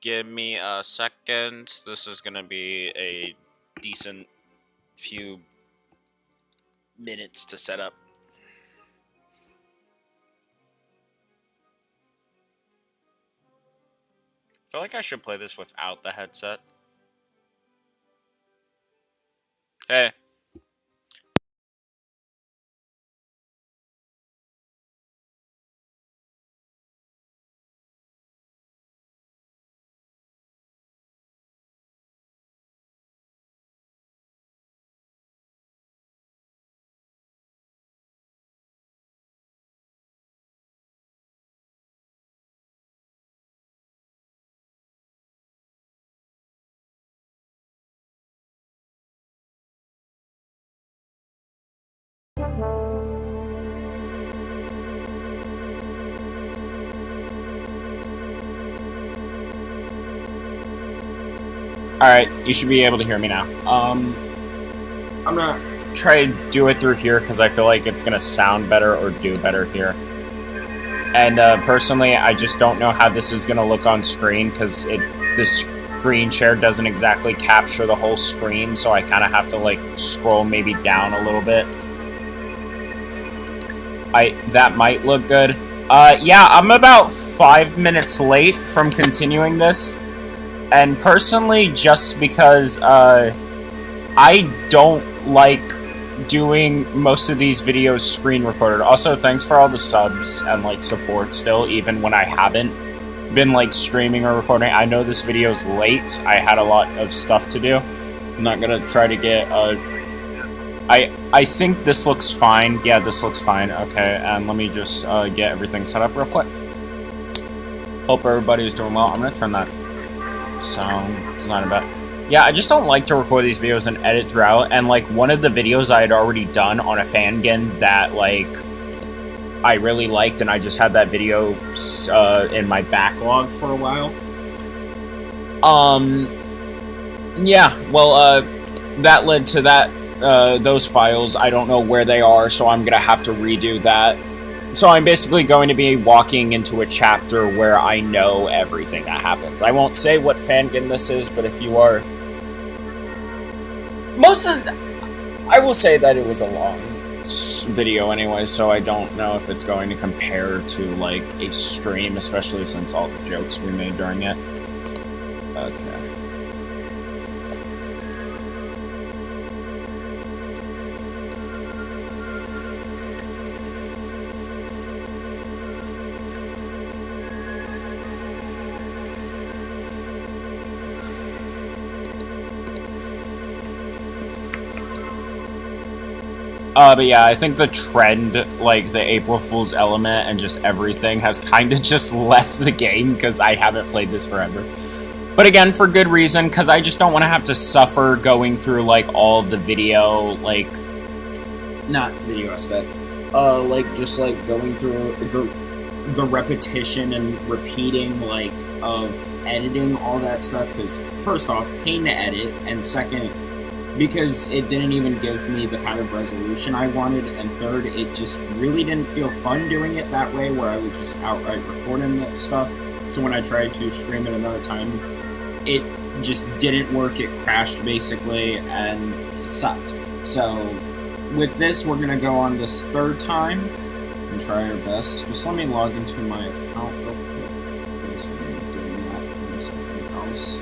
Give me a second. This is gonna be a decent few minutes to set up. I feel like I should play this without the headset. Hey. Alright, you should be able to hear me now. I'm gonna try to do it through here because I feel like it's gonna sound better or do better here. And personally, I just don't know how this is gonna look on screen because this screen share doesn't exactly capture the whole screen, so I kind of have to like scroll maybe down a little bit. That might look good. Yeah, I'm about 5 minutes late from continuing this. And personally, just because I don't like doing most of these videos screen recorded. Also, thanks for all the subs and like support still, even when I haven't been like streaming or recording. I know this video's late. I had a lot of stuff to do. I'm not gonna try to get I think this looks fine. Yeah, this looks fine. Okay, and let me just get everything set up real quick. Hope everybody's doing well. I'm gonna turn that sound design about. Yeah, I just don't like to record these videos and edit throughout, and like one of the videos I had already done on a fangin that like I really liked, and I just had that video in my backlog for a while. Yeah, well, that led to that, those files. I don't know where they are, so I'm gonna have to redo that. So I'm basically going to be walking into a chapter where I know everything that happens. I won't say what fangin this is, but if you are... I will say that it was a long video anyway, so I don't know if it's going to compare to, like, a stream, especially since all the jokes we made during it. Okay. But yeah, I think the trend, like, the April Fool's element and just everything has kind of just left the game because I haven't played this forever. But again, for good reason, because I just don't want to have to suffer going through, like, all the video, like... Not video aesthetic. Like, just, like, going through the repetition and repeating, like, of editing all that stuff, because, first off, pain to edit, and second... because it didn't even give me the kind of resolution I wanted, and third, it just really didn't feel fun doing it that way, where I would just outright recording that stuff. So when I tried to stream it another time, it just didn't work. It crashed, basically, and it sucked. So with this, we're going to go on this third time and try our best. Just let me log into my account real quick, because I'm doing that on something else.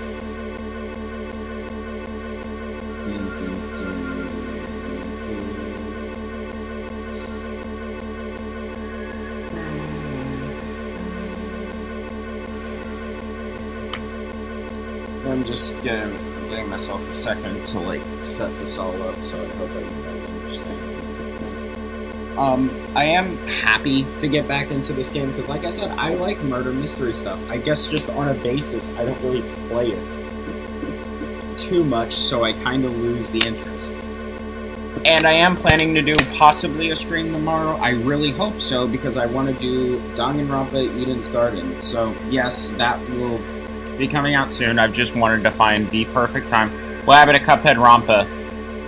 I'm just getting myself a second to like set this all up, so I hope everybody understands. I am happy to get back into this game because, like I said, I like murder mystery stuff. I guess just on a basis, I don't really play it too much, so I kind of lose the interest. And I am planning to do possibly a stream tomorrow. I really hope so, because I want to do Danganronpa Eden's Garden. So yes, that will be coming out soon. I've just wanted to find the perfect time. What happened to Cuphead Rampa?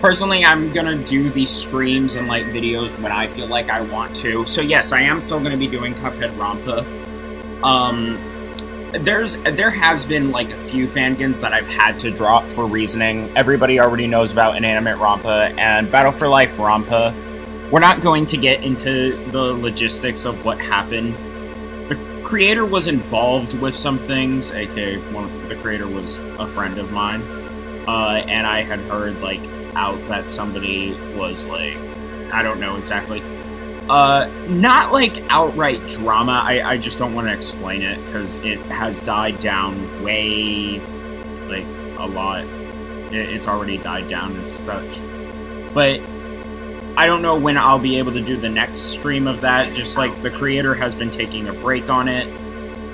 Personally, I'm gonna do these streams and like videos when I feel like I want to. So yes, I am still gonna be doing Cuphead Rampa. there has been like a few fangins that I've had to drop for reasoning. Everybody already knows about Inanimate Rampa and Battle for Life Rampa. We're not going to get into the logistics of what happened. The creator was involved with some things, aka the creator was a friend of mine, and I had heard like out that somebody was like, I don't know exactly. Not like outright drama. I just don't want to explain it because it has died down way, like, a lot. It's already died down and such. But I don't know when I'll be able to do the next stream of that. Just like the creator has been taking a break on it.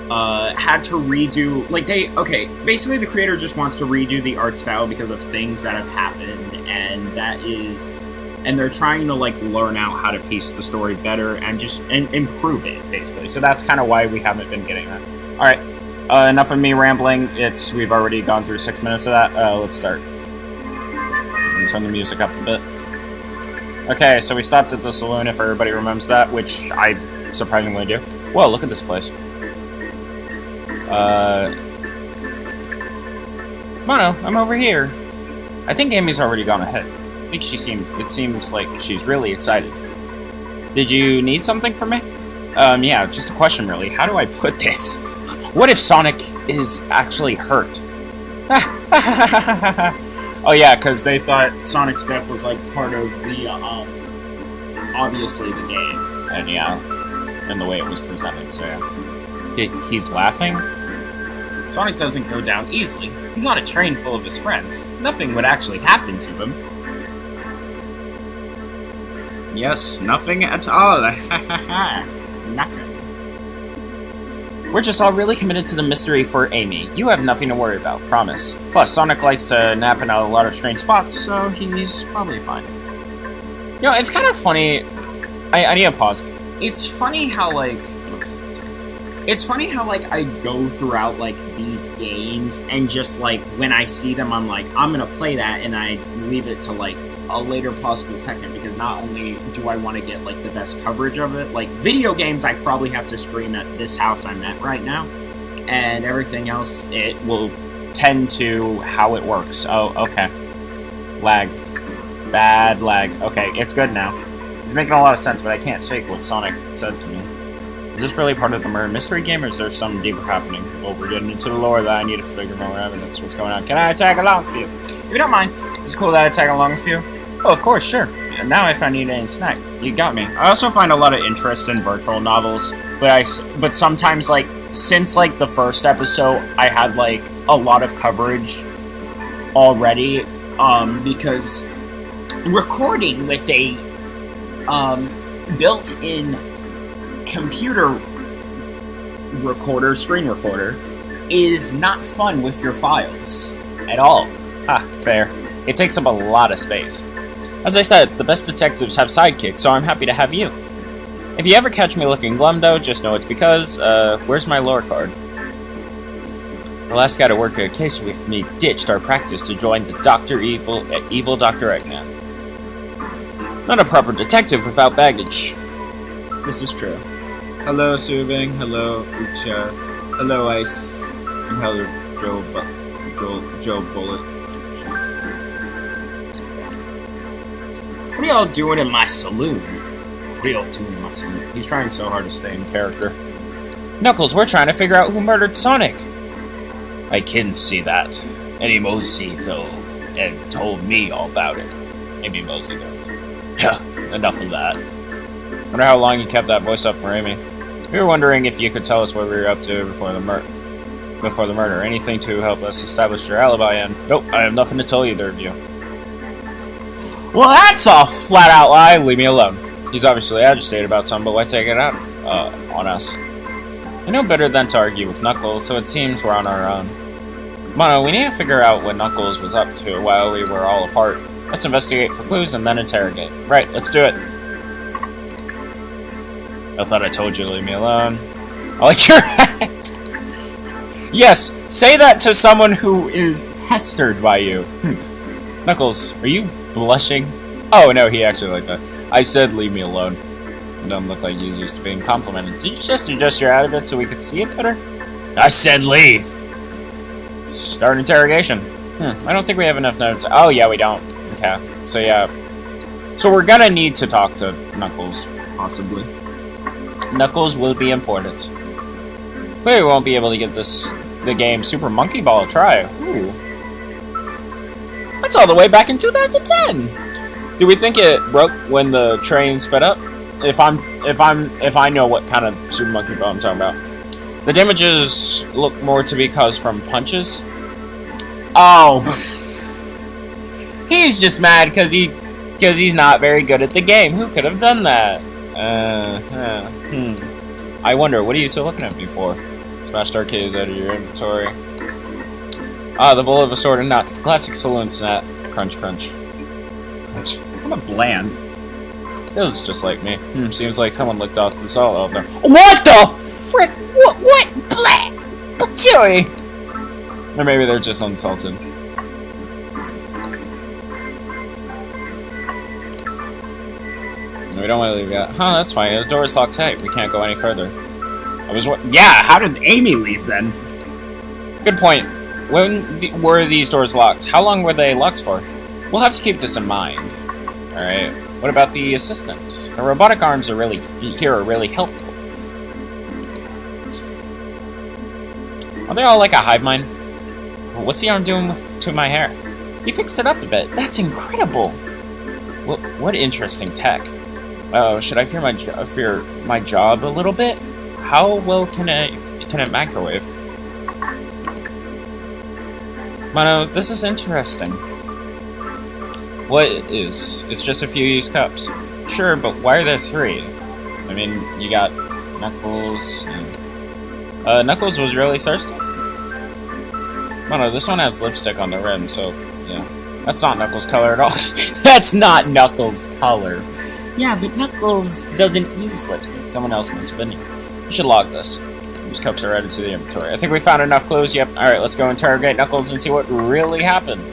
Had to redo, like basically the creator just wants to redo the art style because of things that have happened, and they're trying to like learn out how to piece the story better and just improve it, basically. So that's kind of why we haven't been getting that. All right, enough of me rambling. We've already gone through 6 minutes of that. Let's start. Let's turn the music up a bit. Okay, so we stopped at the saloon, if everybody remembers that, which I surprisingly do. Whoa, look at this place. Mono, I'm over here. I think Amy's already gone ahead. It seems like she's really excited. Did you need something from me? Yeah, just a question really. How do I put this? What if Sonic is actually hurt? Oh yeah, because they thought Sonic's death was like part of the, obviously the game. And yeah, and the way it was presented, so yeah. He's laughing? Sonic doesn't go down easily. He's on a train full of his friends. Nothing would actually happen to him. Yes, nothing at all. Nothing. We're just all really committed to the mystery for Amy. You have nothing to worry about, promise. Plus, Sonic likes to nap in a lot of strange spots, so he's probably fine. You know, it's kind of funny. I need to pause. It's funny how, like, I go throughout, like, these games, and just, like, when I see them, I'm like, I'm gonna play that, and I leave it to, like, a later possible second, because not only do I want to get, like, the best coverage of it, like, video games I probably have to stream at this house I'm at right now, and everything else, it will tend to how it works. Oh, okay. Lag. Bad lag. Okay, it's good now. It's making a lot of sense, but I can't shake what Sonic said to me. Is this really part of the murder mystery game, or is there something deeper happening? Well, we're getting into the lore that I need to figure more evidence. What's going on? Can I tag along with you? If you don't mind, it's cool that I tag along with you. Oh, of course, sure. Now if I need any snack, you got me. I also find a lot of interest in virtual novels, but sometimes, like, since, like, the first episode, I had, like, a lot of coverage already, because recording with a, built-in computer recorder, screen recorder, is not fun with your files at all. Fair. It takes up a lot of space. As I said, the best detectives have sidekicks, so I'm happy to have you. If you ever catch me looking glum, though, just know it's because, where's my lore card? The last guy to work a case with me ditched our practice to join the evil Dr. Eggman. Not a proper detective without baggage. This is true. Hello, Soothing. Hello, Ucha. Hello, Ice. And hello, Joe Bullet. What are y'all doing in my saloon? What are y'all doing in my saloon? He's trying so hard to stay in character. Knuckles, we're trying to figure out who murdered Sonic. I can see that. Eddie Mosey, though, and told me all about it. Maybe Mosey, though. Yeah, enough of that. Wonder how long you kept that voice up for Amy. We were wondering if you could tell us what we were up to before the murder. Anything to help us establish your alibi, and nope, I have nothing to tell either of you. Well, that's a flat-out lie. Leave me alone. He's obviously agitated about something, but why take it out on us? I know better than to argue with Knuckles, so it seems we're on our own. Mono, we need to figure out what Knuckles was up to while we were all apart. Let's investigate for clues and then interrogate. Right, let's do it. I thought I told you to leave me alone. I like your hat! Yes, say that to someone who is pestered by you. Knuckles, are you blushing? Oh, no, he actually liked that. I said leave me alone. It doesn't look like he's used to being complimented. Did you just adjust your outfit so we could see it better? I said leave. Start interrogation. I don't think we have enough notes. Oh, yeah, we don't. Okay. So, yeah. So, we're gonna need to talk to Knuckles, possibly. Knuckles will be important. But we won't be able to get the game Super Monkey Ball a try. Ooh. That's all the way back in 2010! Do we think it broke when the train sped up? If I know what kind of Super Monkey Ball I'm talking about. The damages look more to be caused from punches. Oh, he's just mad because he's not very good at the game. Who could have done that? I wonder, what are you two looking at me for? Smashed arcades out of your inventory. Ah, the bowl of assorted nuts. The classic saloon snack. Crunch, crunch. Crunch. I'm a bland. Feels just like me. Seems like someone licked off the salt out there. What the frick? What? Blah! Bacteria! Or maybe they're just unsalted. No, we don't want to leave yet. Huh, that's fine. The door is locked tight. We can't go any further. Yeah, how did Amy leave then? Good point. When were these doors locked? How long were they locked for? We'll have to keep this in mind. Alright. What about the assistant? The robotic arms are really helpful. Are they all like a hive mind? What's the arm doing to my hair? He fixed it up a bit. That's incredible. What interesting tech. Should I fear my job a little bit? How well can it microwave? Mono, this is interesting. What is? It's just a few used cups. Sure, but why are there 3? I mean, you got Knuckles and... Knuckles was really thirsty? Mono, this one has lipstick on the rim, so, yeah. That's not Knuckles' color at all. That's not Knuckles' color. Yeah, but Knuckles doesn't use lipstick. Someone else must have been here. We should log this. These cups are added to the inventory. I think we found enough clues. Yep. Alright, let's go interrogate Knuckles and see what really happened.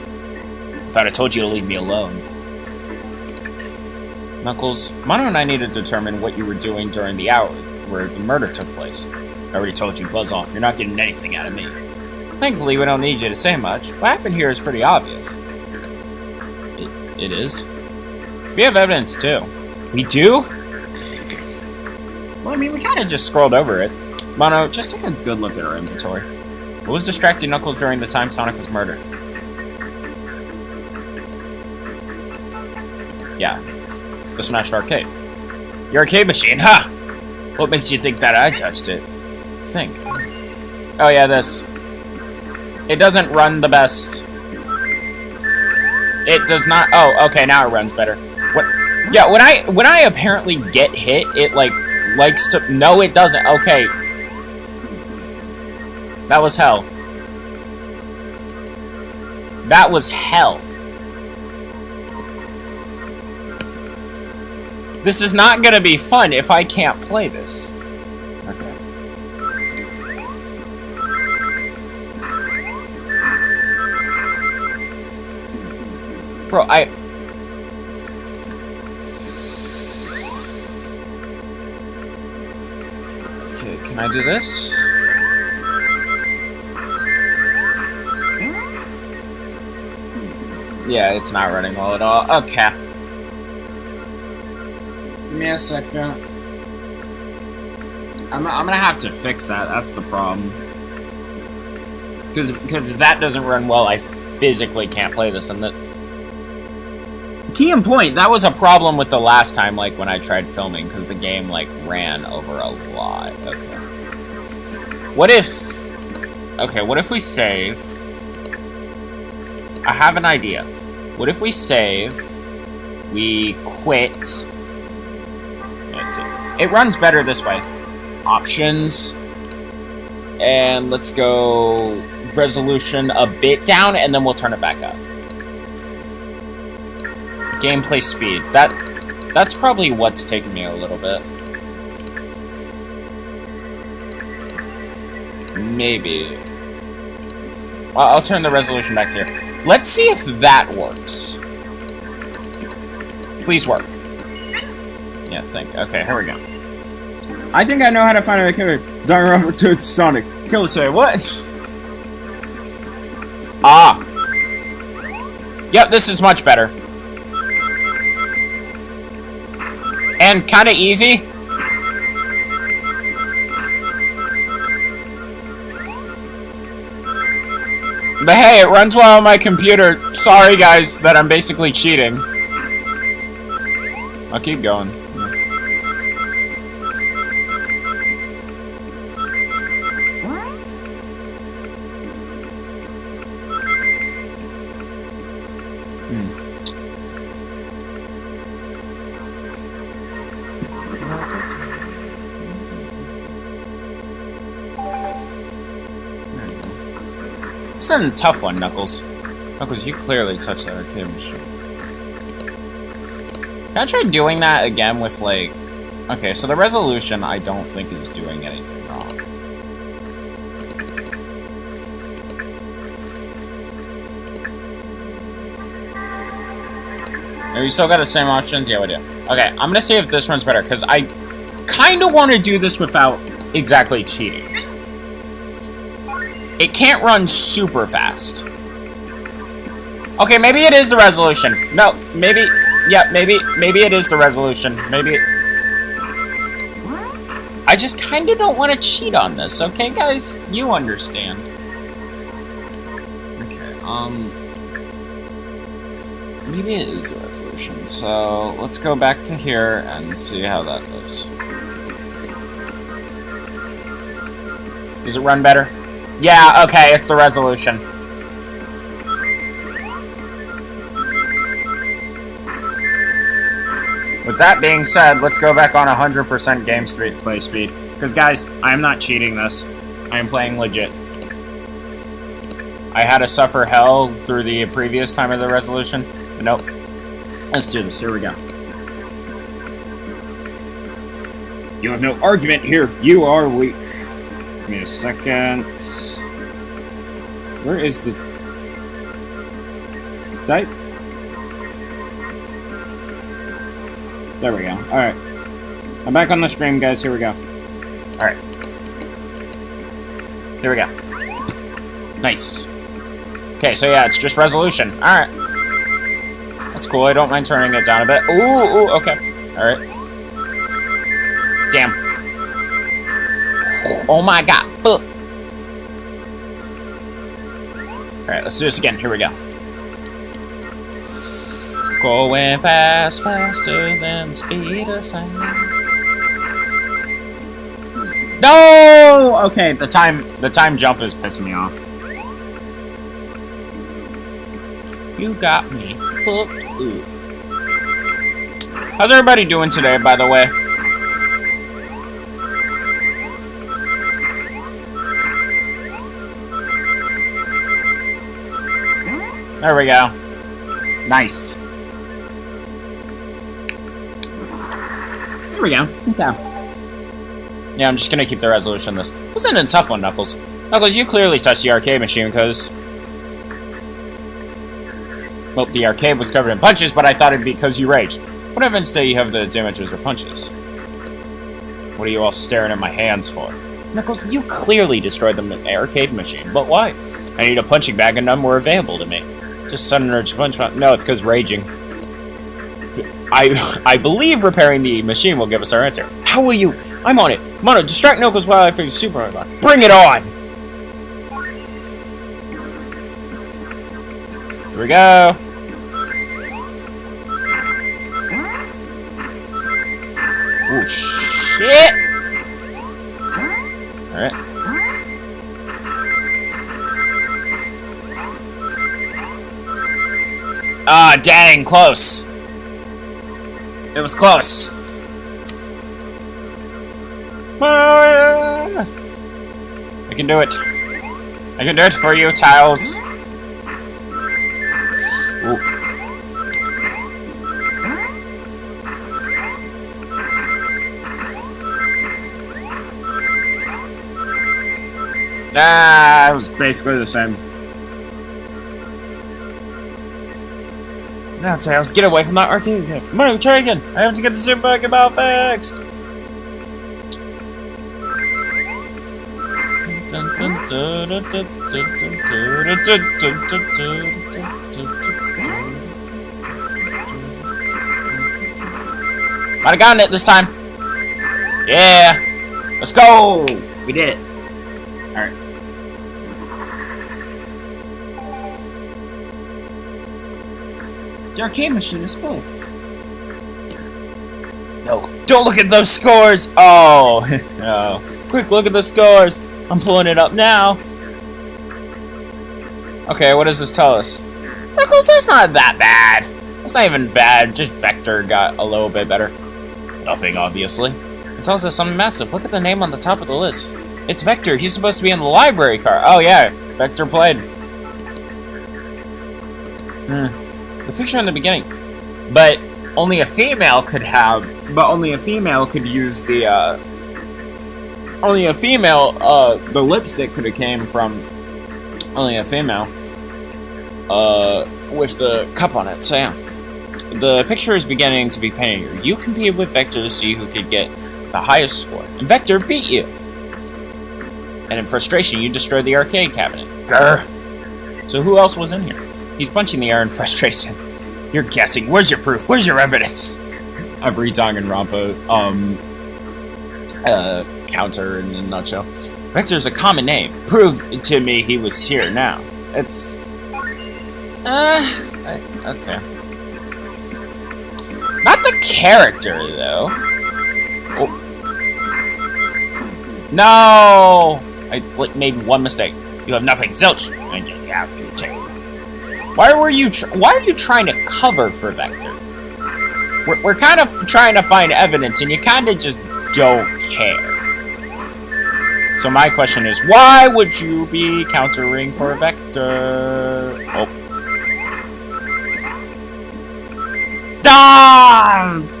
Thought I told you to leave me alone. Knuckles, Mono and I need to determine what you were doing during the hour where the murder took place. I already told you, buzz off. You're not getting anything out of me. Thankfully, we don't need you to say much. What happened here is pretty obvious. It is? We have evidence, too. We do? Well, I mean, we kind of just scrolled over it. Mono, just take a good look at our inventory. What was distracting Knuckles during the time Sonic was murdered? Yeah. The smashed arcade. Your arcade machine, huh? What makes you think that I touched it? Think. Oh yeah, this. It doesn't run the best. It does not. Oh, okay, now it runs better. What? Yeah, when I apparently get hit, it likes to. No, it doesn't. Okay. That was hell. That was hell. This is not gonna be fun if I can't play this. Okay. Bro, Okay, can I do this? Yeah, it's not running well at all. Okay. Give me a second. I'm gonna have to fix that. That's the problem. Because if that doesn't run well, I physically can't play this. And the key and point, that was a problem with the last time, like when I tried filming, because the game ran over a lot. Okay. What if? Okay, what if we save? I have an idea. What if we save? We quit. Let's see. It runs better this way. Options. And let's go resolution a bit down, and then we'll turn it back up. Gameplay speed. That's probably what's taking me a little bit. Maybe. I'll turn the resolution back to here. Let's see if that works. Please work. Yeah, think. Okay, here we go. I think I know how to find a killer. Darn Robert to Sonic. Kosei, what? Ah. Yep, this is much better. And kind of easy. But hey, it runs well on my computer. Sorry, guys, that I'm basically cheating. I'll keep going. This isn't a tough one, Knuckles. Knuckles, you clearly touched that arcade machine. Can I try doing that again with, like... Okay, so the resolution I don't think is doing anything wrong. Have you still got the same options? Yeah, we do. Okay, I'm gonna see if this runs better, because I kind of want to do this without exactly cheating. It can't run super fast. Okay, maybe it is the resolution. No, maybe... Yeah, maybe it is the resolution. Maybe it... I just kind of don't want to cheat on this, okay, guys? You understand. Okay, maybe it is the resolution. So, let's go back to here and see how that goes. Does it run better? Yeah, okay, it's the resolution. With that being said, let's go back on 100% game play speed. Because, guys, I am not cheating this. I am playing legit. I had to suffer hell through the previous time of the resolution. But nope. Let's do this. Here we go. You have no argument here. You are weak. Give me a second. Where is the... Type? There we go. Alright. I'm back on the screen, guys. Here we go. Alright. Here we go. Nice. Okay, so yeah, it's just resolution. Alright. That's cool. I don't mind turning it down a bit. Ooh, okay. Alright. Damn. Oh my god. Ugh. Alright, let's do this again. Here we go. Going fast, faster than speed of sound. No! Okay, the time jump is pissing me off. You got me fucked up. How's everybody doing today, by the way? There we go. Nice. There we go. Okay. Yeah, I'm just gonna keep the resolution this. This isn't a tough one, Knuckles. Knuckles, you clearly touched the arcade machine because... Well, the arcade was covered in punches, but I thought it'd be because you raged. What evidence do you have that damages or punches? What are you all staring at my hands for? Knuckles, you clearly destroyed the arcade machine, but why? I need a punching bag and none were available to me. Just sudden urge to punch. No, it's because raging. I believe repairing the machine will give us our answer. How will you? I'm on it. Mono, distract Knuckles while I fix Super Robot. Bring it on! Here we go. Oh, shit! Alright. Ah, dang, close. It was close. I can do it. I can do it for you, Tiles. Ooh. Ah, it was basically the same. Now, Tails, get away from that arcade again. Come on, try again. I have to get the Super Pokeball fixed. Might have gotten it this time. Yeah. Let's go. We did it. Alright. The arcade machine is full. No. Don't look at those scores. Oh. No. Quick, look at the scores. I'm pulling it up now. Okay, what does this tell us? Knuckles, that's not that bad. That's not even bad. Just Vector got a little bit better. Nothing, obviously. It tells us something massive. Look at the name on the top of the list. It's Vector. He's supposed to be in the library car. Oh, yeah. Vector played. The picture in the beginning. But only a female could have... But only a female could use the, Only a female, the lipstick could have came from... Only a female. With the cup on it, so yeah. The picture is beginning to be painted here. You competed with Vector to see who could get the highest score. And Vector beat you. And in frustration, you destroyed the arcade cabinet. Grr. So who else was in here? He's punching the air in frustration. You're guessing. Where's your proof? Where's your evidence? Every Danganronpa, counter in a nutshell. Vector's a common name. Prove to me he was here now. It's... okay. Not the character, though. Oh. No! I made one mistake. You have nothing, zilch. I just have to take. Why are you trying to cover for Vector? We're kind of trying to find evidence, and you kind of just don't care. So my question is, why would you be countering for Vector? Oh.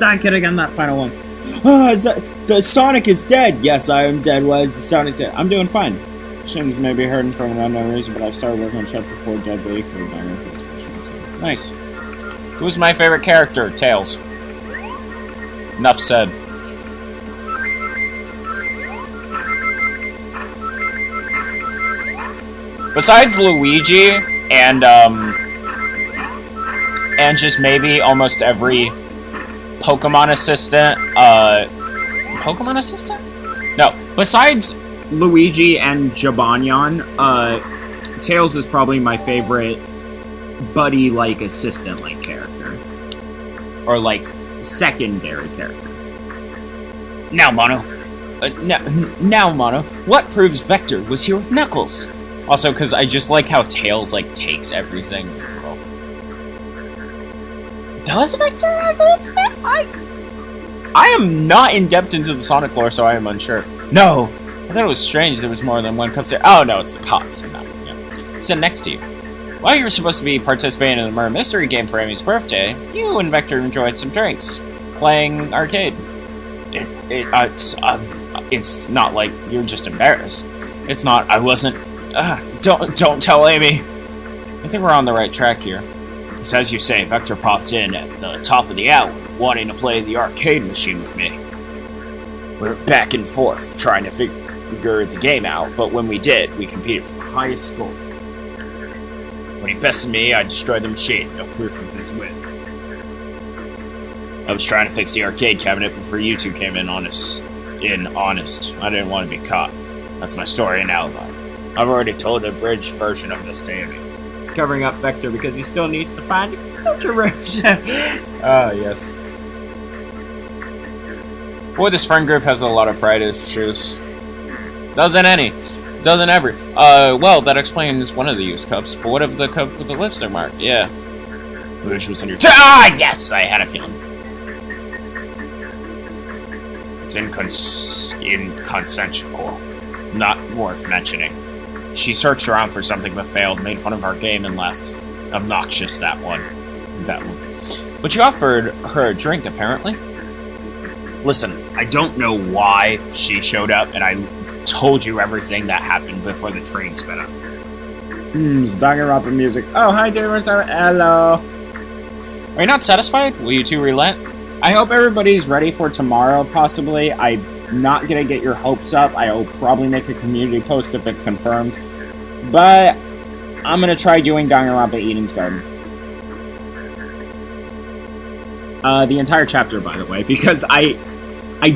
I could have gotten that final one. The Sonic is dead. Yes, I am dead. Why is the Sonic dead? I'm doing fine. Shins may be hurting from an unknown reason, but I've started working on Chapter 4 Dead Body for the Nice. Who's my favorite character? Tails. Enough said. Besides Luigi and just maybe almost every Pokemon assistant, Pokemon assistant? No, besides Luigi and Jibanyan, Tails is probably my favorite buddy-like, assistant-like character. Or, like, secondary character. Now, Mono. Now, Mono. What proves Vector was here with Knuckles? Also, because I just like how Tails, like, takes everything. Well, does Vector have lipstick? I am not in-depth into the Sonic lore, so I am unsure. No! I thought it was strange there was more than one cup there. Oh, no, it's the cops. Yeah. Sit next to you. While you were supposed to be participating in the murder mystery game for Amy's birthday, you and Vector enjoyed some drinks, playing arcade. It's not like you're just embarrassed. It's not. I wasn't. Don't tell Amy. I think we're on the right track here. It's as you say, Vector popped in at the top of the hour, wanting to play the arcade machine with me. We're back and forth, trying to figure the game out, but when we did, we competed for the highest score. When he bested me, I destroyed the machine, no proof of his win. I was trying to fix the arcade cabinet before you two came in honest. I didn't want to be caught. That's my story and alibi. I've already told a abridged version of this to Amy. He's covering up Vector because he still needs to find a controversial. Oh, yes. Boy, this friend group has a lot of pride issues. Doesn't every. Well, that explains one of the used cups, but what of the cup with the lipstick mark? Yeah. Wish was in your yes! I had a feeling. It's inconsequential. Not worth mentioning. She searched around for something but failed, made fun of our game, and left. Obnoxious, that one. But you offered her a drink, apparently? Listen, I don't know why she showed up, and I told you everything that happened before the train sped up. It's Danganronpa music. Oh, hi, James. Hello. Are you not satisfied? Will you two relent? I hope everybody's ready for tomorrow, possibly. I not gonna get your hopes up. I will probably make a community post if it's confirmed. But I'm gonna try doing Danganronpa Eden's Garden. The entire chapter, by the way, because I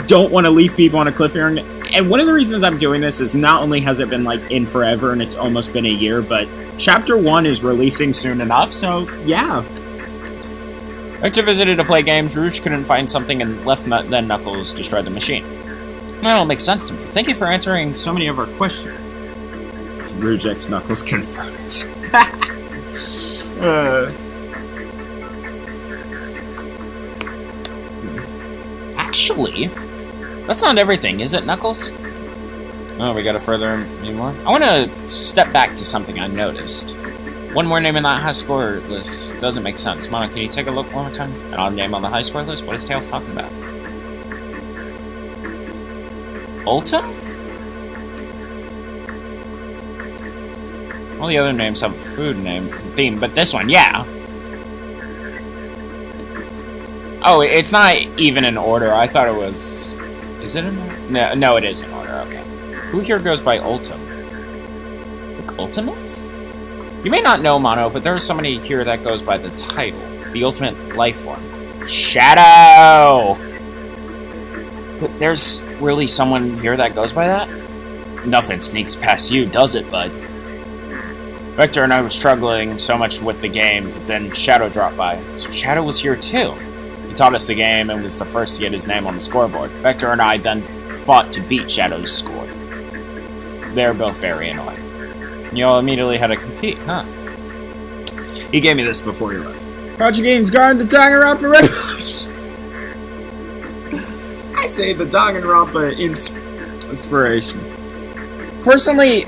don't want to leave people on a cliffhanger. And one of the reasons I'm doing this is not only has it been like in forever and it's almost been a year, but Chapter 1 is releasing soon enough, so yeah. Vector visited to play games, Rouge couldn't find something and left, then Knuckles destroyed the machine. That all makes sense to me. Thank you for answering so many of our questions. Rouge X Knuckles confirmed. Actually, that's not everything, is it, Knuckles? Oh, we gotta further more? I want to step back to something I noticed. One more name in that high score list doesn't make sense. Mono, can you take a look one more time? An odd name on the high score list? What is Tails talking about? Ultim? All the other names have a food name theme, but this one, yeah. Oh, it's not even in order. I thought it was... Is it in order? No, it is in order. Okay. Who here goes by Ultim? Like Ultimate? You may not know, Mono, but there's somebody here that goes by the title. The Ultimate Life Form. Shadow! But there's really someone here that goes by that? Nothing sneaks past you, does it, bud? Vector and I were struggling so much with the game, but then Shadow dropped by. So Shadow was here too. He taught us the game and was the first to get his name on the scoreboard. Vector and I then fought to beat Shadow's score. They're both very annoying. You all immediately had to compete, huh? He gave me this before he left. Project Eden's Garden, the Danganronpa Revolution. I say the Danganronpa inspiration. Personally,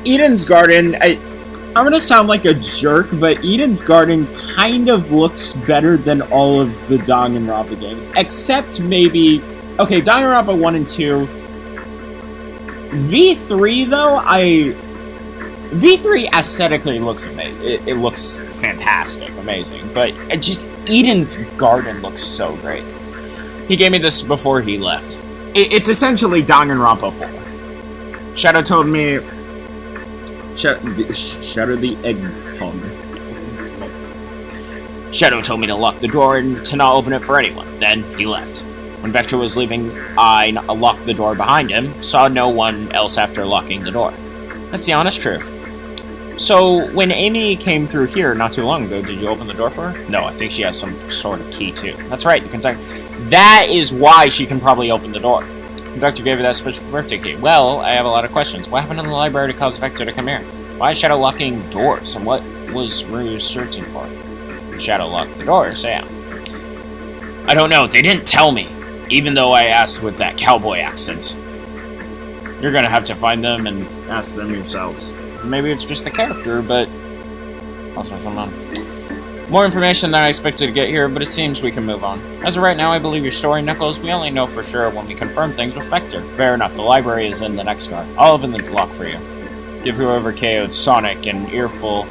Eden's Garden, I'm gonna sound like a jerk, but Eden's Garden kind of looks better than all of the Danganronpa games. Except maybe... Okay, Danganronpa 1 and 2... V3, though, V3 aesthetically looks amazing. It looks fantastic, amazing. But it just... Eden's Garden looks so great. He gave me this before he left. It's essentially Danganronpa 4. Shadow told me... Shadow the Hedgehog. Shadow told me to lock the door and to not open it for anyone. Then he left. When Vector was leaving, I locked the door behind him, saw no one else after locking the door. That's the honest truth. So, when Amy came through here not too long ago, did you open the door for her? No, I think she has some sort of key too. That's right, the conductor. That is why she can probably open the door. The conductor gave her that special birthday key. Well, I have a lot of questions. What happened in the library to cause Vector to come here? Why is Shadow locking doors? And what was Rouge searching for? Shadow locked the doors, yeah. I don't know, they didn't tell me. Even though I asked with that cowboy accent. You're gonna have to find them and ask them yourselves. Maybe it's just the character, but... Also someone. More information than I expected to get here, but it seems we can move on. As of right now, I believe your story, Knuckles. We only know for sure when we confirm things with Vector. Fair enough, the library is in the next door. I'll open the lock for you. Give whoever KO'd Sonic an earful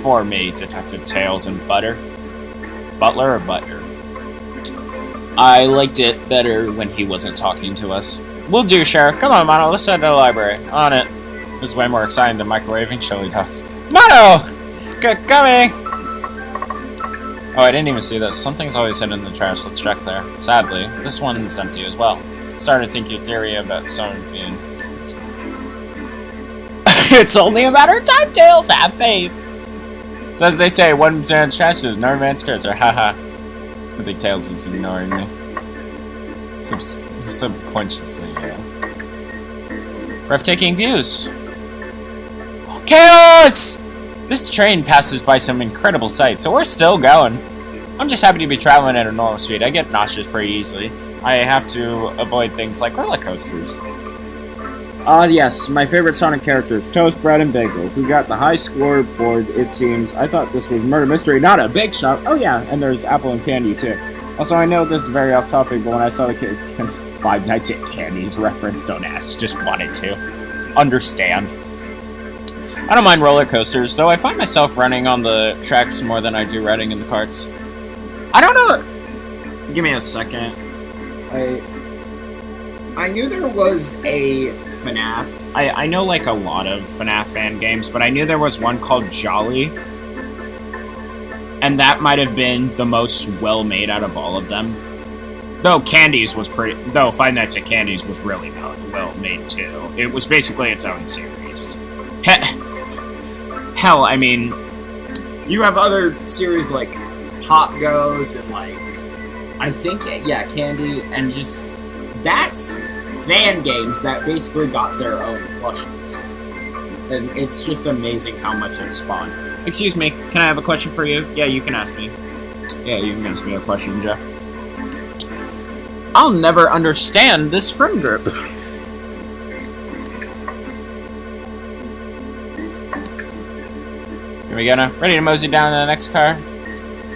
for me, Detective Tails and Butler or Butler? I liked it better when he wasn't talking to us. Will do, Sheriff. Come on, Mono. Let's head to the library. On it. This is way more exciting than microwaving chili dogs. Mono! Coming! Oh, I didn't even see this. Something's always hidden in the trash. Let's check there. Sadly, this one's empty as well. Started to think your theory about someone being... It's only a matter of time, Tails. Have faith. So as they say, one man's trash is another man's treasure. Haha. I think Tails is ignoring me. Subconsciously, yeah. Breathtaking views. Chaos! This train passes by some incredible sights, so we're still going. I'm just happy to be traveling at a normal speed. I get nauseous pretty easily. I have to avoid things like roller coasters. Yes, my favorite Sonic characters, Toast, Bread, and Bagel, who got the high scoreboard, it seems. I thought this was Murder Mystery, not a big shot. Oh yeah, and there's Apple and Candy, too. Also, I know this is very off topic, but when I saw the Five Nights at Candy's reference, don't ask, just wanted to. Understand. I don't mind roller coasters, though I find myself running on the tracks more than I do riding in the carts. I don't know. Give me a second. I I knew there was a FNAF. I know like a lot of FNAF fan games, but I knew there was one called Jolly. And that might have been the most well-made out of all of them. Though Candy's was pretty... Though Five Nights at Candy's was really well-made too. It was basically its own series. Hell, I mean... You have other series like Pop Goes and like... I think, yeah, Candy and just... That's fan games that basically got their own plushies. And it's just amazing how much it spawned. Excuse me, can I have a question for you? Yeah, you can ask me. Yeah, you can ask me a question, Jeff. I'll never understand this friend group. Here we go now. Ready to mosey down to the next car?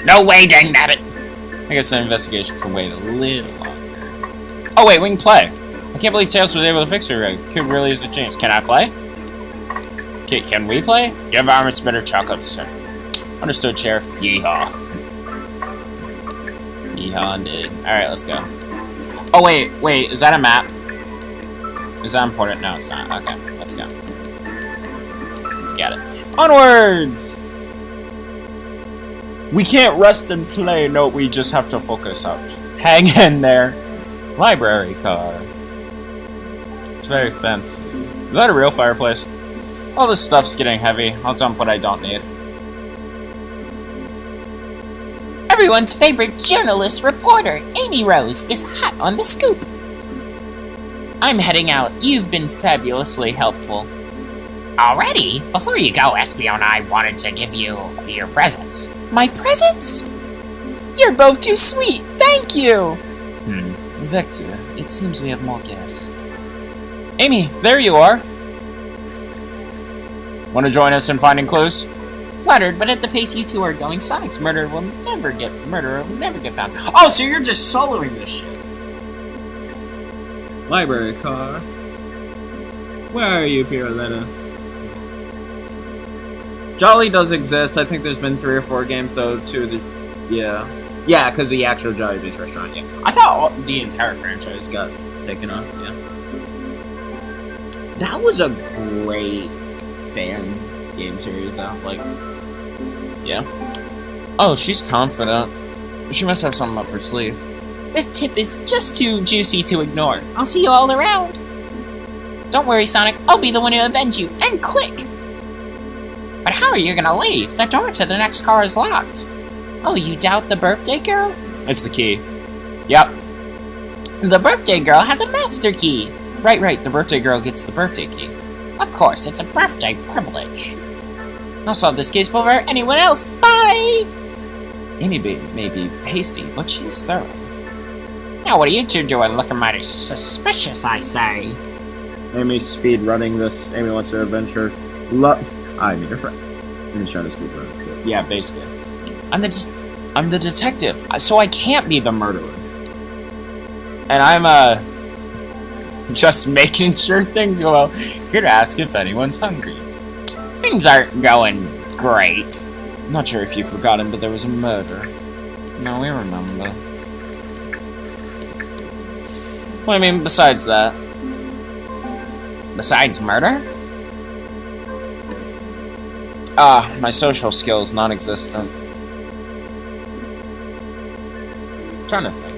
No way, dang nabbit! I guess the investigation can wait a little longer. Oh wait, we can play. I can't believe Tails was able to fix it right. Could really use a chance. Can I play? Can we play? You have armor spitter chocolate, sir. Understood, Sheriff. Yeehaw. Yeehaw indeed. Alright, let's go. Oh, wait, is that a map? Is that important? No, it's not. Okay, let's go. Got it. Onwards! We can't rest and play. No, we just have to focus up. Hang in there. Library car. It's very fancy. Is that a real fireplace? All this stuff's getting heavy. I'll dump what I don't need. Everyone's favorite journalist reporter, Amy Rose, is hot on the scoop. I'm heading out. You've been fabulously helpful. Already? Before you go, Espeon and I wanted to give you your presents. My presents? You're both too sweet. Thank you. Vector, it seems we have more guests. Amy, there you are. Want to join us in finding clues? Flattered, but at the pace you two are going, Sonic's murderer will never get found. Oh, so you're just soloing this shit. Library car. Where are you, Piruletta? Jolly does exist. I think there's been 3 or 4 games, though, to the... Yeah. Yeah, because the actual Jolly Beast restaurant, yeah. I thought the entire franchise got taken off, yeah. That was a great fan game series, though. Like, yeah. Oh, she's confident. She must have something up her sleeve. This tip is just too juicy to ignore. I'll see you all around. Don't worry, Sonic. I'll be the one to avenge you, and quick. But how are you gonna leave? The door to the next car is locked. Oh, you doubt the birthday girl? It's the key. Yep. The birthday girl has a master key. Right. The birthday girl gets the birthday key. Of course, it's a birthday privilege. I'll solve this case before anyone else. Bye! Amy may be hasty, but she's thorough. Now what are you two doing? Looking mighty suspicious, I say. Amy's speed running this. Amy wants to adventure. I mean, her friend. Amy's trying to speed run this kid. Yeah, basically. I'm the detective, so I can't be the murderer. And I'm, just making sure things go well. Here to ask if anyone's hungry. Things aren't going great. I'm not sure if you've forgotten, but there was a murder. No, we remember. Well, I mean, besides that. Besides murder? My social skills non-existent. Trying to think.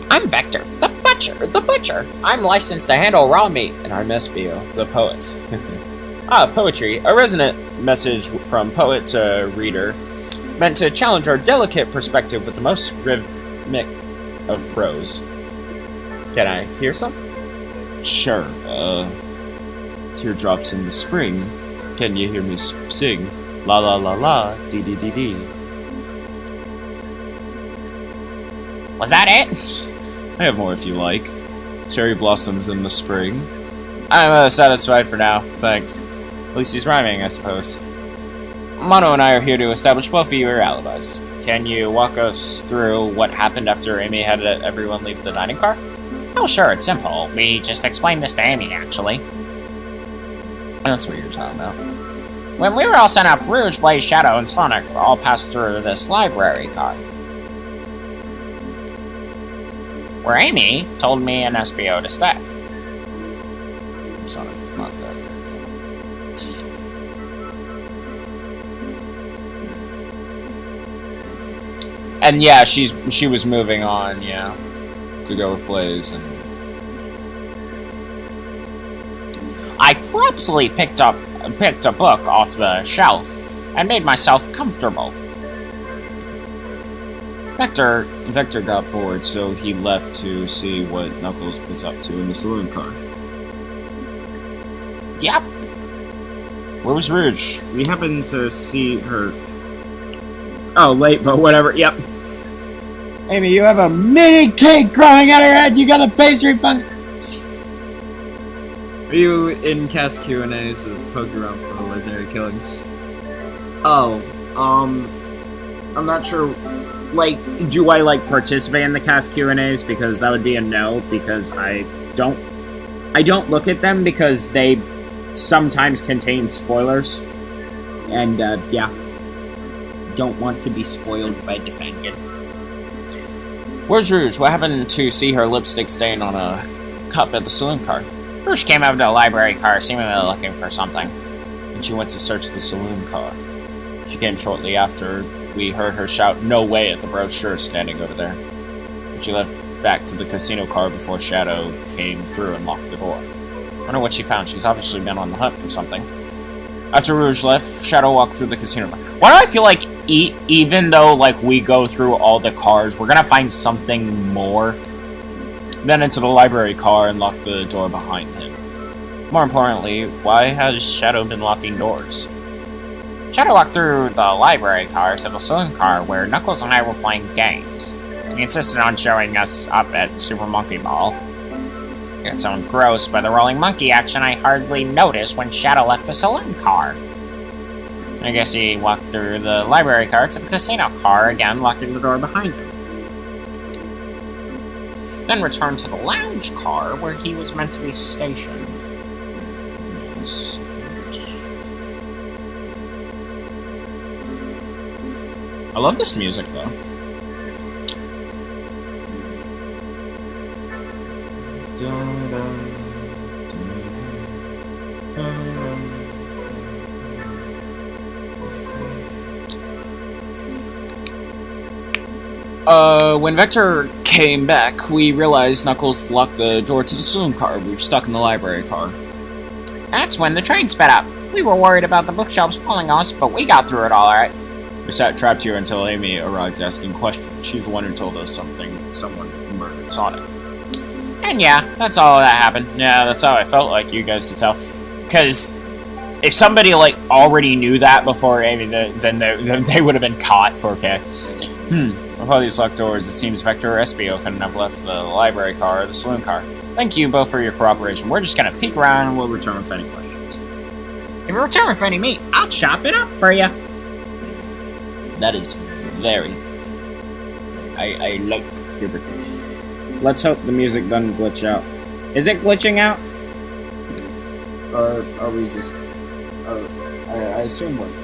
I'm Vector, the butcher. I'm licensed to handle raw meat. And I'm Espio, the poet. Poetry. A resonant message from poet to reader, meant to challenge our delicate perspective with the most rhythmic of prose. Can I hear some? Sure. Teardrops in the spring. Can you hear me sing? La la la la, dee dee dee dee. Was that it? I have more if you like. Cherry blossoms in the spring. I'm satisfied for now, thanks. At least he's rhyming, I suppose. Mono and I are here to establish both of your alibis. Can you walk us through what happened after Amy had everyone leave the dining car? Oh sure, it's simple. We just explained this to Amy, actually. That's what you're talking about. When we were all sent up, Rouge, Blaze, Shadow, and Sonic all passed through this library car. where Amy told me and SBO to stay. I'm sorry, it's not that. And yeah, she was moving on, yeah, to go with Blaze, and I promptly picked a book off the shelf and made myself comfortable. Victor got bored, so he left to see what Knuckles was up to in the saloon car. Yep. Where was Rouge? We happened to see her. Oh, late, but whatever. Yep. Amy, you have a mini cake growing out of your head. You got a pastry punk. Are you in cast Q&As of poking around for legendary killings? Oh, I'm not sure. Like, do I participate in the cast Q&As? Because that would be a no. Because I don't look at them because they sometimes contain spoilers, and yeah, don't want to be spoiled by defending. Where's Rouge? What happened to see her lipstick stain on a cup at the saloon car? Rouge came out of the library car, seemingly looking for something, and she went to search the saloon car. She came shortly after we heard her shout, "No way," at the brochure standing over there. And she left back to the casino car before Shadow came through and locked the door. I wonder what she found. She's obviously been on the hunt for something. After Rouge left, Shadow walked through the casino car. Why do I feel like even though we go through all the cars, we're gonna find something more? Then into the library car and locked the door behind him. More importantly, why has Shadow been locking doors? Shadow walked through the library car to the saloon car where Knuckles and I were playing games. He insisted on showing us up at Super Monkey Ball. I got so engrossed by the rolling monkey action I hardly noticed when Shadow left the saloon car. I guess he walked through the library car to the casino car, again locking the door behind him. Then returned to the lounge car where he was meant to be stationed. Yes. I love this music, though. When Vector came back, we realized Knuckles locked the door to the saloon car. We were stuck in the library car. That's when the train sped up. We were worried about the bookshelves falling on us, but we got through it all right. We sat trapped here until Amy arrived asking questions. She's the one who told us someone murdered Sonic. And yeah, that's all that happened. Yeah, that's how I felt like, you guys could tell. Because if somebody, already knew that before Amy, then they would have been caught for okay. With all these locked doors, it seems Vector or SBO couldn't have left the library car or the saloon car. Thank you both for your cooperation. We're just gonna peek around and we'll return with any questions. If you return with any meat, I'll chop it up for you. That is very... I like your request. Let's hope the music doesn't glitch out. Is it glitching out? Or are we just... I assume we're good.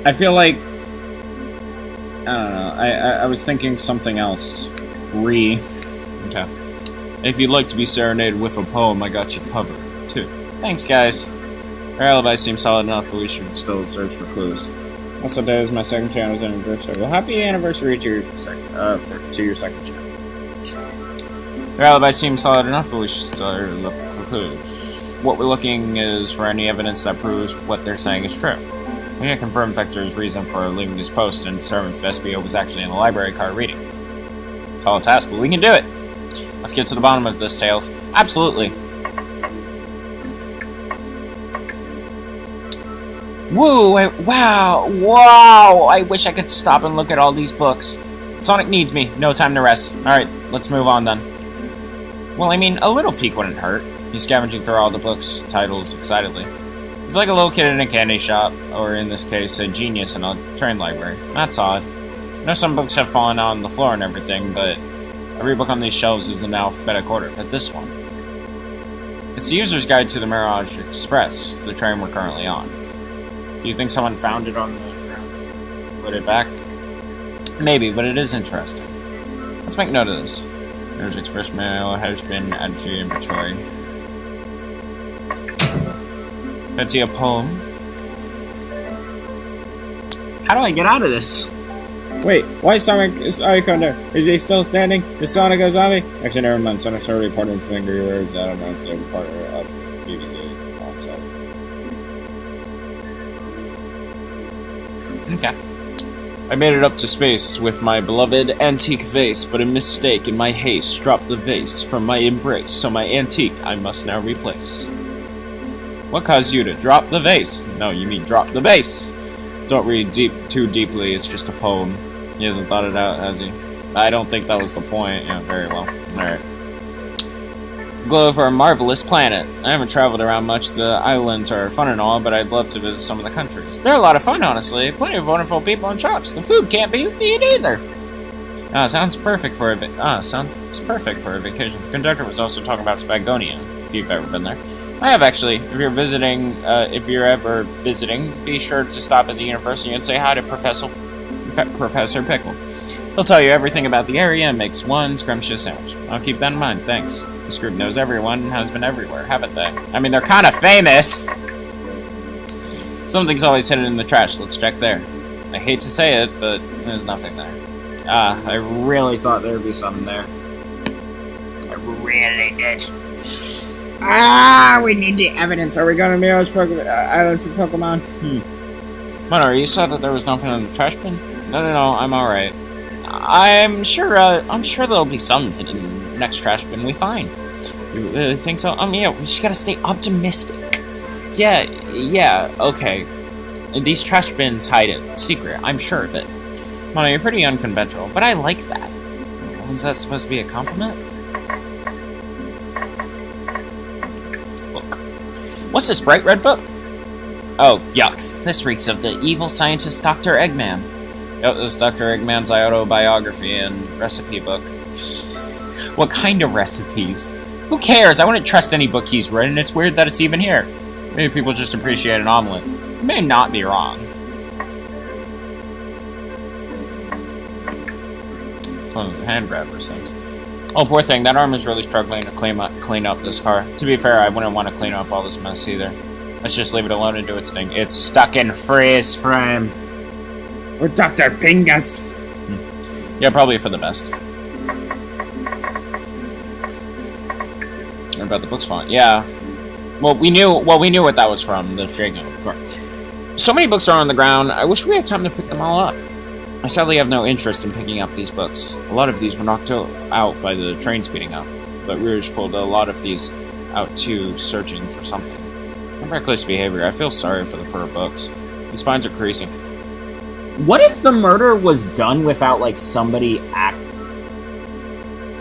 I feel like... I don't know. I was thinking something else. Okay. If you'd like to be serenaded with a poem, I got you covered, too. Thanks, guys. Our alibi seems solid enough, but we should still search for clues. Also, today is my second channel's anniversary. Well, happy anniversary to your second channel. Our alibi seems solid enough, but we should still look for clues. What we're looking is for any evidence that proves what they're saying is true. We need to confirm Vector's reason for leaving his post and determine if SBO was actually in the library car reading. Tall task, but we can do it! Let's get to the bottom of this, Tails. Absolutely! Woo! Wow! I wish I could stop and look at all these books. Sonic needs me. No time to rest. Alright, let's move on then. Well, I mean, a little peek wouldn't hurt. He's scavenging through all the books' titles excitedly. He's like a little kid in a candy shop, or in this case, a genius in a train library. That's odd. I know some books have fallen on the floor and everything, but every book on these shelves is in alphabetic order, but this one. It's the user's guide to the Mirage Express, the train we're currently on. Do you think someone found it on the ground? put it back? Maybe, but it is interesting. Let's make note of this. There's express mail, has been energy inventory. Fancy a poem. How do I get out of this? Wait, why is Sonic icon there? Is he still standing? Is Sonic a zombie? Actually, never mind. Sonic's already part of the Angry Words. I don't know if they were part of beating the concept. Okay. I made it up to space with my beloved antique vase, but a mistake in my haste dropped the vase from my embrace, so my antique I must now replace. What caused you to drop the vase? No, you mean drop the vase. Don't read too deeply, it's just a poem. He hasn't thought it out, has he? I don't think that was the point. Yeah, very well. Alright. Glow over a marvelous planet. I haven't traveled around much. The islands are fun and all, but I'd love to visit some of the countries. They're a lot of fun, honestly. Plenty of wonderful people and shops. The food can't be beat either. Sounds perfect for a vacation. The conductor was also talking about Spagonia, if you've ever been there. I have actually. If you're ever visiting, be sure to stop at the university and say hi to Professor Pickle. He'll tell you everything about the area and makes one scrumptious sandwich. I'll keep that in mind, thanks. This group knows everyone and has been everywhere, haven't they? I mean, they're kind of famous! Something's always hidden in the trash, let's check there. I hate to say it, but there's nothing there. I really thought there would be something there. I really did. We need the evidence. Are we going to Mirror's Island for Pokemon? Mono, you saw that there was nothing in the trash bin? No, I'm alright. I'm sure there'll be some hidden in the next trash bin we find. You really think so? Yeah, we just gotta stay optimistic. Yeah, okay. These trash bins hide a secret, I'm sure of it. Mono, you're pretty unconventional, but I like that. Is that supposed to be a compliment? Look. What's this bright red book? Oh, yuck. This reeks of the evil scientist Dr. Eggman. Yep, this is Dr. Eggman's autobiography and recipe book. What kind of recipes? Who cares? I wouldn't trust any book he's written. It's weird that it's even here. Maybe people just appreciate an omelet. You may not be wrong. It's one of the hand grabbers things. Oh, poor thing. That arm is really struggling to clean up this car. To be fair, I wouldn't want to clean up all this mess either. Let's just leave it alone and do its thing. It's stuck in freeze frame. Or Dr. Bingus. Yeah, probably for the best. What about the book's font? Yeah. Well, we knew what that was from, the shaking of the car. So many books are on the ground. I wish we had time to pick them all up. I sadly have no interest in picking up these books. A lot of these were knocked out by the train speeding up. But Rouge pulled a lot of these out too, searching for something. Reckless behavior. I feel sorry for the poor books. These spines are creasing. What if the murder was done without, like, somebody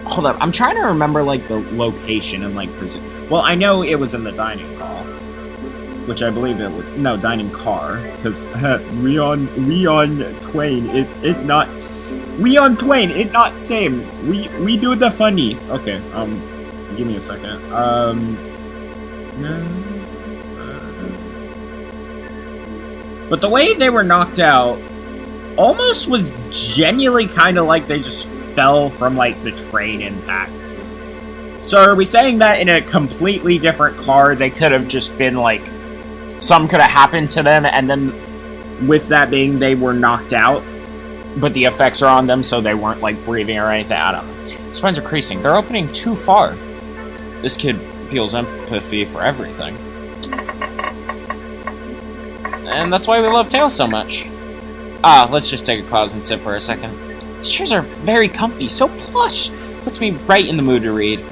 Hold up, I'm trying to remember, like, the location and, like, well, I know it was in the dining hall, which I believe it was, no, dining car, because, Leon Twain, it not same, we do the funny. Okay, give me a second, but the way they were knocked out almost was genuinely kind of like they just fell from, like, the train impact. So are we saying that in a completely different car, they could have just been, like, something could have happened to them, and then with that being they were knocked out, but the effects are on them, so they weren't, like, breathing or anything? I don't know. Spines are creasing. They're opening too far. This kid feels empathy for everything. And that's why we love Tails so much. Let's just take a pause and sit for a second. These chairs are very comfy, so plush. Puts me right in the mood to read.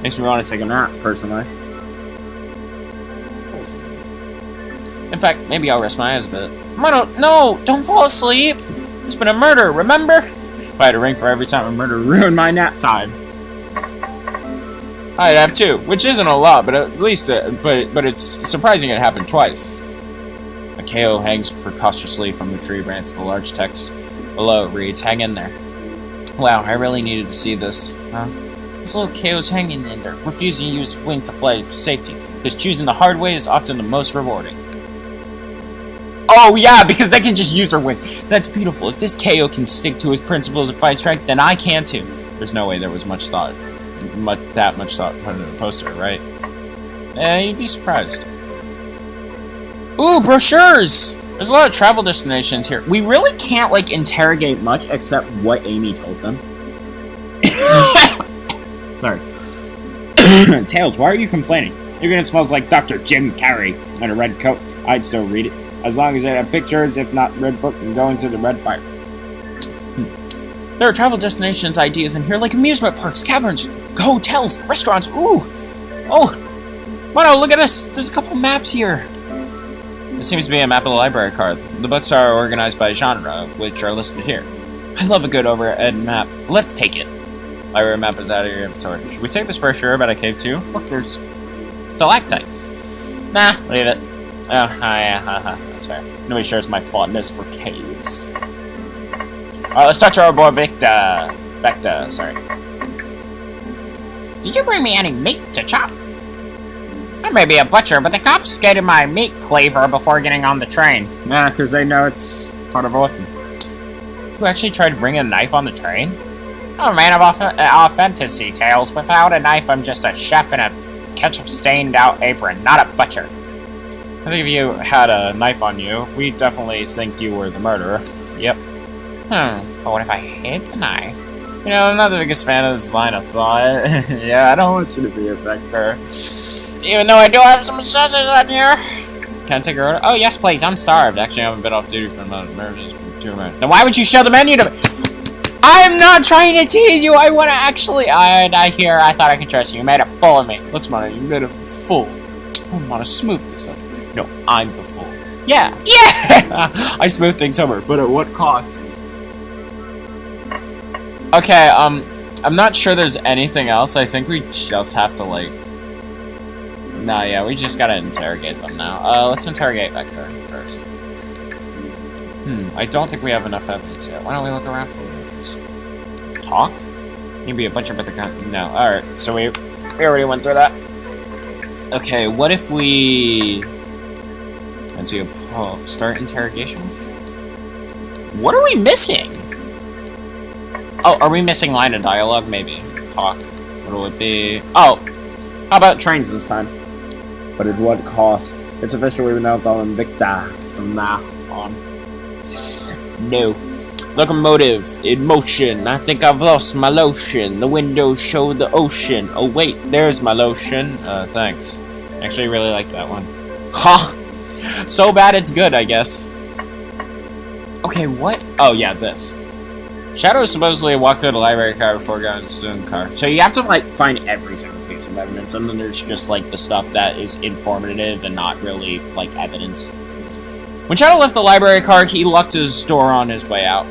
Makes me want to take a nap, personally. In fact, maybe I'll rest my eyes a bit. Mono, no! Don't fall asleep! There's been a murder, remember? If I had a ring for every time a murder ruined my nap time. I'd have two, which isn't a lot, but at least, but it's surprising it happened twice. A KO hangs precautiously from the tree branch. The large text below reads, "Hang in there." Wow, I really needed to see this. This little KO's hanging in there, refusing to use wings to fly for safety, because choosing the hard way is often the most rewarding. Oh, yeah, because they can just use their wings. That's beautiful. If this KO can stick to his principles of fight strength, then I can too. There's no way there was much thought put into the poster, right? You'd be surprised. Ooh, brochures! There's a lot of travel destinations here. We really can't, like, interrogate much except what Amy told them. Sorry. Tails, why are you complaining? Even if it smells like Dr. Jim Carrey in a red coat, I'd still read it. As long as it had pictures, if not red book, and go into the red fire. There are travel destinations ideas in here, like amusement parks, caverns, hotels, restaurants. Ooh! Oh! Mono, look at this! There's a couple maps here. This seems to be a map of the library card. The books are organized by genre, which are listed here. I love a good overhead map. Let's take it. Library map is out of your inventory. Should we take this brochure about a cave too? Look, there's stalactites. Nah, leave it. Oh, yeah, that's fair. Nobody shares my fondness for caves. Alright, let's talk to our boy Vecta, sorry. Did you bring me any meat to chop? I may be a butcher, but they confiscated my meat cleaver before getting on the train. Nah, because they know it's part of a weapon. Who actually tried to bring a knife on the train? I'm a man of authenticity, Tails. Without a knife, I'm just a chef in a ketchup-stained-out apron, not a butcher. I think if you had a knife on you, we definitely think you were the murderer. Yep. But what if I hid the knife? You know, I'm not the biggest fan of this line of thought. Yeah, I don't want you to be a Vector. Even though I do have some sausages on here. Can I take your order? Oh, yes, please. I'm starved. Actually, I haven't been off duty for about 2 minutes. Then why would you show the menu to me? I'm not trying to tease you. I want to actually... I thought I could trust you. You made a fool of me. Looks Mono, you made a fool. I want to smooth this up. No, I'm the fool. Yeah. I smooth things over, but at what cost? Okay, I'm not sure there's anything else. I think we just have to, like... Nah, yeah, we just gotta interrogate them now. Let's interrogate Vector first. I don't think we have enough evidence yet. Why don't we look around for evidence? Talk? Maybe a butcher, but the gun. No, alright, so we already went through that. Okay, what if we... Let's see, start interrogation with you? What are we missing? Oh, are we missing line of dialogue? Maybe. Talk. What will it be? Oh! How about trains this time? But at what cost? It's official, we will now call him Victor from now on. No. Locomotive in motion. I think I've lost my lotion. The windows show the ocean. Oh wait, there's my lotion. Thanks. Actually, really like that one. Ha! So bad it's good, I guess. Okay, what? Oh yeah, this. Shadow supposedly walked through the library car before going to the car. So you have to, like, find every single piece of evidence, and then there's just, like, the stuff that is informative and not really, like, evidence. When Shadow left the library car, he locked his door on his way out.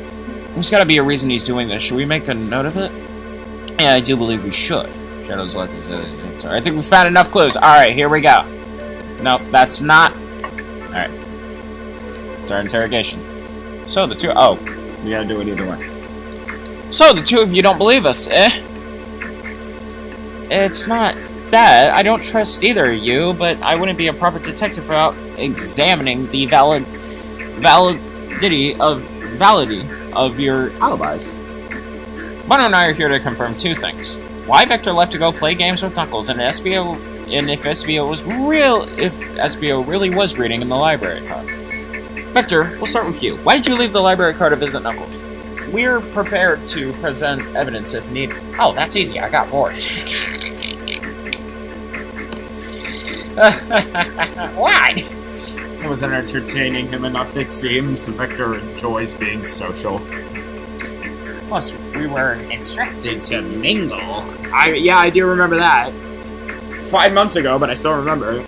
There's gotta be a reason he's doing this. Should we make a note of it? Yeah, I do believe we should. Shadow's locked his sorry, I think we found enough clues. Alright, here we go. Nope, that's not... Alright. Start interrogation. So, the two... Oh, we gotta do it either way. So, the two of you don't believe us, eh? It's not that. I don't trust either of you, but I wouldn't be a proper detective without examining the validity of your alibis. Mono and I are here to confirm two things. Why Vector left to go play games with Knuckles, and if SBO really was reading in the library card. Vector, we'll start with you. Why did you leave the library card to visit Knuckles? We're prepared to present evidence if needed. Oh, that's easy. I got bored. Why? It wasn't entertaining him enough, it seems. Vector enjoys being social. Plus, we were instructed to mingle. Yeah, I do remember that. 5 months ago, but I still remember it.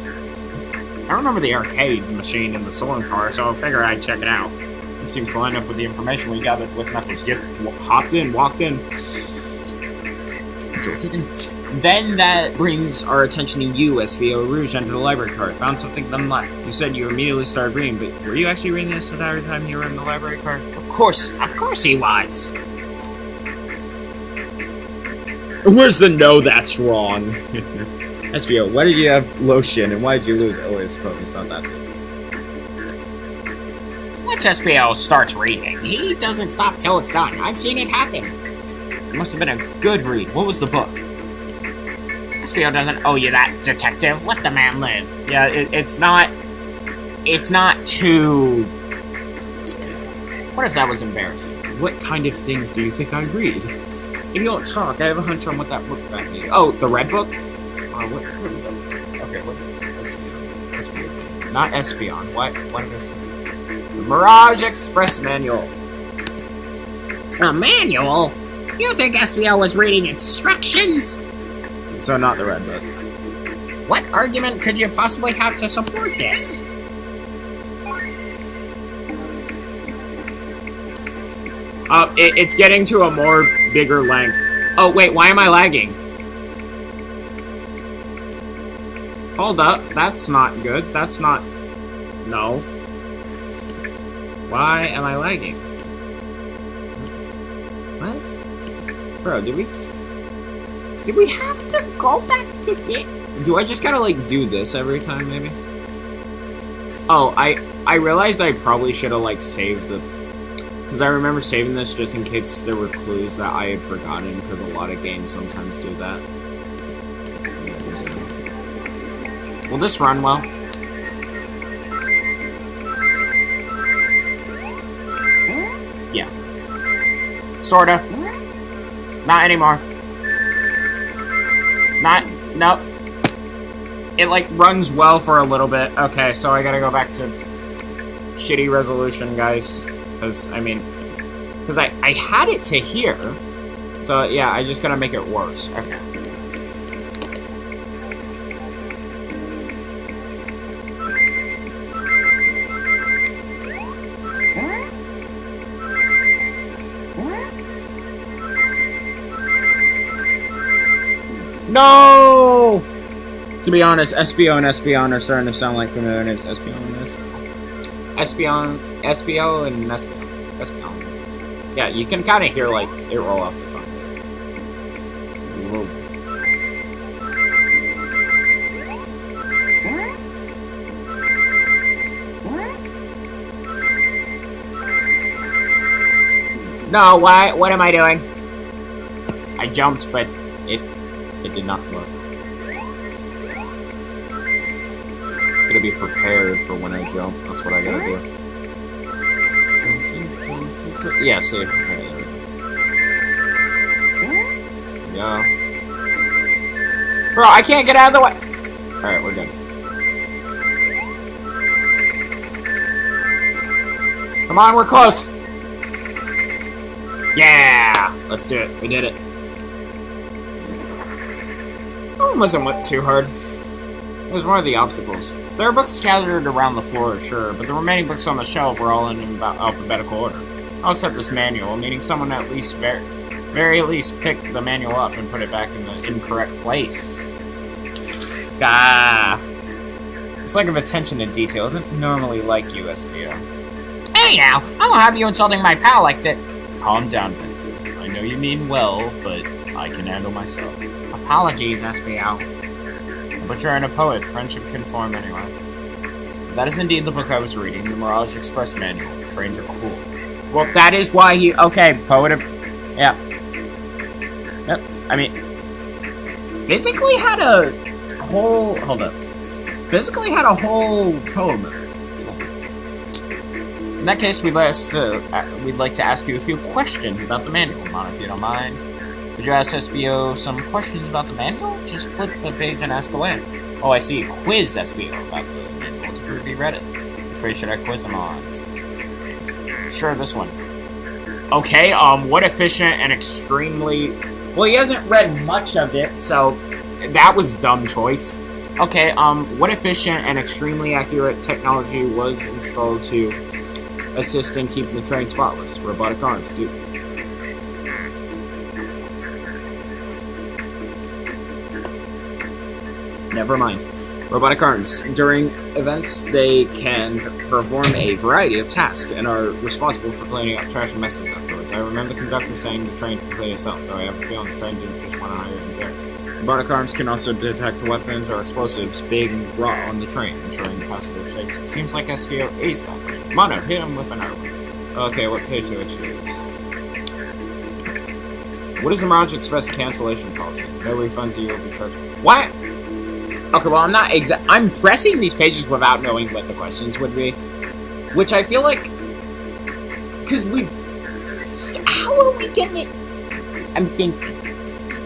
I remember the arcade machine in the Soren car, so I figured I'd check it out. It seems to line up with the information we gathered with Knuckles. You hopped in, walked in. Then that brings our attention to you, SVO Rouge, entered the library card. Found something, then left. You said you immediately started reading, but were you actually reading this the entire time you were in the library card? Of course he was. Where's the no that's wrong? SBO, why did you have lotion and why did you lose? Oh, it's focused on that too. Once SPL starts reading, he doesn't stop till it's done. I've seen it happen. It must have been a good read. What was the book? SPL doesn't owe you that, detective. Let the man live. Yeah, it's not too... What if that was embarrassing? What kind of things do you think I read? If you don't talk, I have a hunch on what that book might be. Oh, the red book? What okay, what? Espion. Not Espion. What did I say? The Mirage Express Manual. A manual? You think SBL was reading instructions? So not the red book. What argument could you possibly have to support this? It's getting to a more bigger length. Oh, wait, why am I lagging? Hold up, that's not good. That's not... No. Why am I lagging? What? Bro, did we have to go back to it? Do I just gotta, like, do this every time, maybe? Oh, I realized I probably should have, like, saved the... Because I remember saving this just in case there were clues that I had forgotten, because a lot of games sometimes do that. Will this run well? Yeah. Sorta. Not anymore. Nope. It, like, runs well for a little bit. Okay, so I gotta go back to shitty resolution, guys. Because, I mean, because I had it to here. So, yeah, I just gotta make it worse. Okay. No! To be honest, SBO and Espion are starting to sound like familiar names. Espion and Espion. SBO and Espion. Yeah, you can kind of hear, like, it roll off the tongue. Whoa. No, why? What am I doing? I jumped, but it did not work. Gotta be prepared for when I jump. That's what I gotta do. Yeah, see. Alright, there we go. Yeah. Bro, I can't get out of the way! Alright, we're good. Come on, we're close! Yeah! Let's do it. We did it. That one wasn't too hard. It was one of the obstacles. There are books scattered around the floor, sure, but the remaining books on the shelf were all in alphabetical order. All except this manual, meaning someone at least very least picked the manual up and put it back in the incorrect place. Ah. This lack of attention to detail isn't normally like you, SPO. Hey now, I won't have you insulting my pal like that. Calm down, Vinto. I know you mean well, but I can handle myself. Apologies, SPO. But you're a poet. Friendship can form anywhere. That is indeed the book I was reading, the Mirage Express Manual. Trains are cool. Well, that is why he... Okay, poet of... Yeah. Yep. I mean... Physically had a whole... Hold up. Physically had a whole poem. In that case, we'd like to ask you a few questions about the manual, Mon, if you don't mind. Would you ask SBO some questions about the manual? Just flip the page and ask away. Oh, I see. Quiz SBO about the manual to prove he read it. Which page should I quiz him on? Sure, this one. Okay, what efficient and extremely... Well, he hasn't read much of it, so that was dumb choice. Okay, what efficient and extremely accurate technology was installed to assist in keeping the train spotless? Robotic arms, too. Never mind. Robotic arms. During events, they can perform a variety of tasks and are responsible for cleaning up trash and messes afterwards. I remember the conductor saying the train can clean itself, though I have a feeling the train didn't just want to hire engineers. Robotic arms can also detect weapons or explosives being brought on the train, ensuring possible safety. Seems like SVO aced that one. Mono, hit him with another one. Okay, what page do I choose? What is the Mirage Express cancellation policy? No refunds, you will be charged. What? Okay, well, I'm pressing these pages without knowing what the questions would be. Which I feel like... Because how are we getting it? I'm thinking.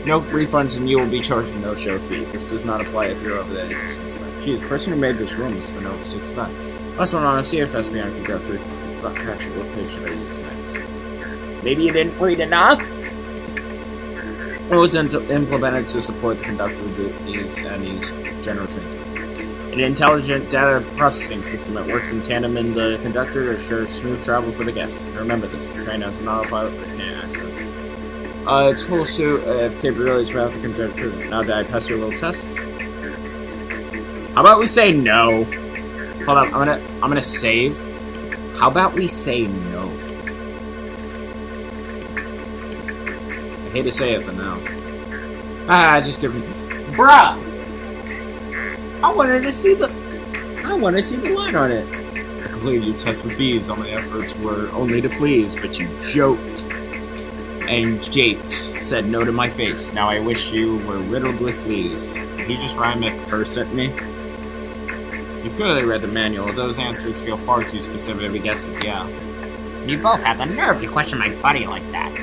No refunds and you will be charged a no-show fee. This does not apply if you're over the age of 65. Jeez, the person who made this room has been over 65. Last one on a CFS beyond can go through. Actually, what page should I use next? Maybe you didn't read enough? It was implemented to support the conductor duties and use general training. An intelligent data processing system that works in tandem in the conductor to ensure smooth travel for the guests. Remember this, the train has an autopilot but can't access. Its full suit of capabilities without the conductor. Now did I pass your little test? How about we say no? Hold on, I'm gonna save. How about we say no? I hate to say it, but no. Just give me... Bruh! I wanted to see the line on it. I completed your test with ease. All my efforts were only to please, but you joked. And japed. Said no to my face. Now I wish you were riddled with fleas. Did you just rhyme a curse at me? You clearly read the manual. Those answers feel far too specific to be guesses, yeah. You both have the nerve to question my buddy like that.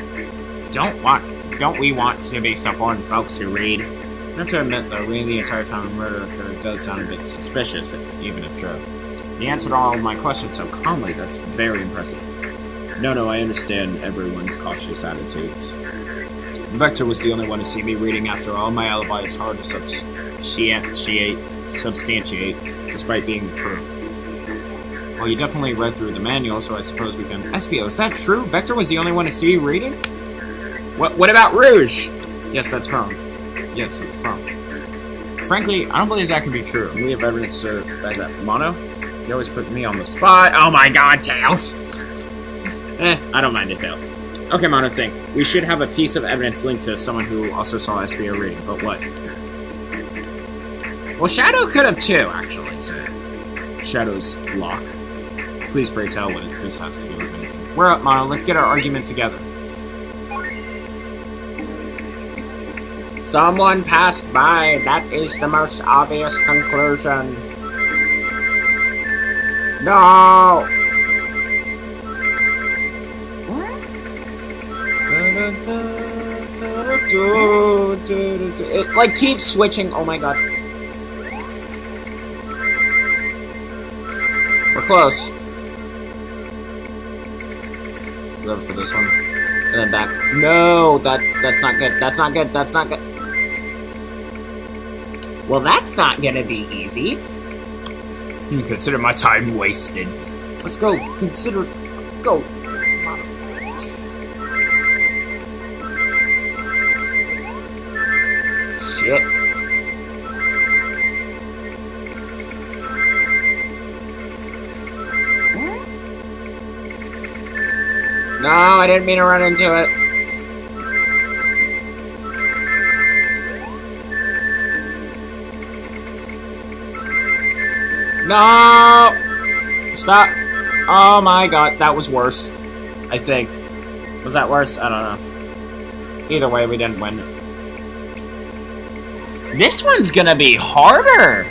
Don't we want to be supporting folks who read? I have to admit, though, reading the entire time of murder does sound a bit suspicious, even if true. You answered all of my questions so calmly, that's very impressive. No, I understand everyone's cautious attitudes. Vector was the only one to see me reading after all. My alibi is hard to substantiate, despite being the truth. Well, you definitely read through the manual, so I suppose we can... SBO, is that true? Vector was the only one to see you reading? What about Rouge? Yes, that's wrong. Yes, it's wrong. Frankly, I don't believe that can be true. We have evidence to back that. Mono? You always put me on the spot. Oh my god, Tails! I don't mind it, Tails. Okay, Mono, think. We should have a piece of evidence linked to someone who also saw SBO reading, but what? Well, Shadow could have too, actually, so... Shadow's lock. Please pray tell what this has to do with anything. We're up, Mono. Let's get our argument together. Someone passed by. That is the most obvious conclusion. No! It, like, keeps switching. Oh my god. We're close. Go for this one. And then back. No! That's not good. That's not good. That's not good. Well, that's not gonna be easy. Consider my time wasted. Let's go. Consider... Go. Shit. No, I didn't mean to run into it. No! Stop. Oh my god, that was worse. I think. Was that worse? I don't know. Either way, we didn't win. This one's gonna be harder!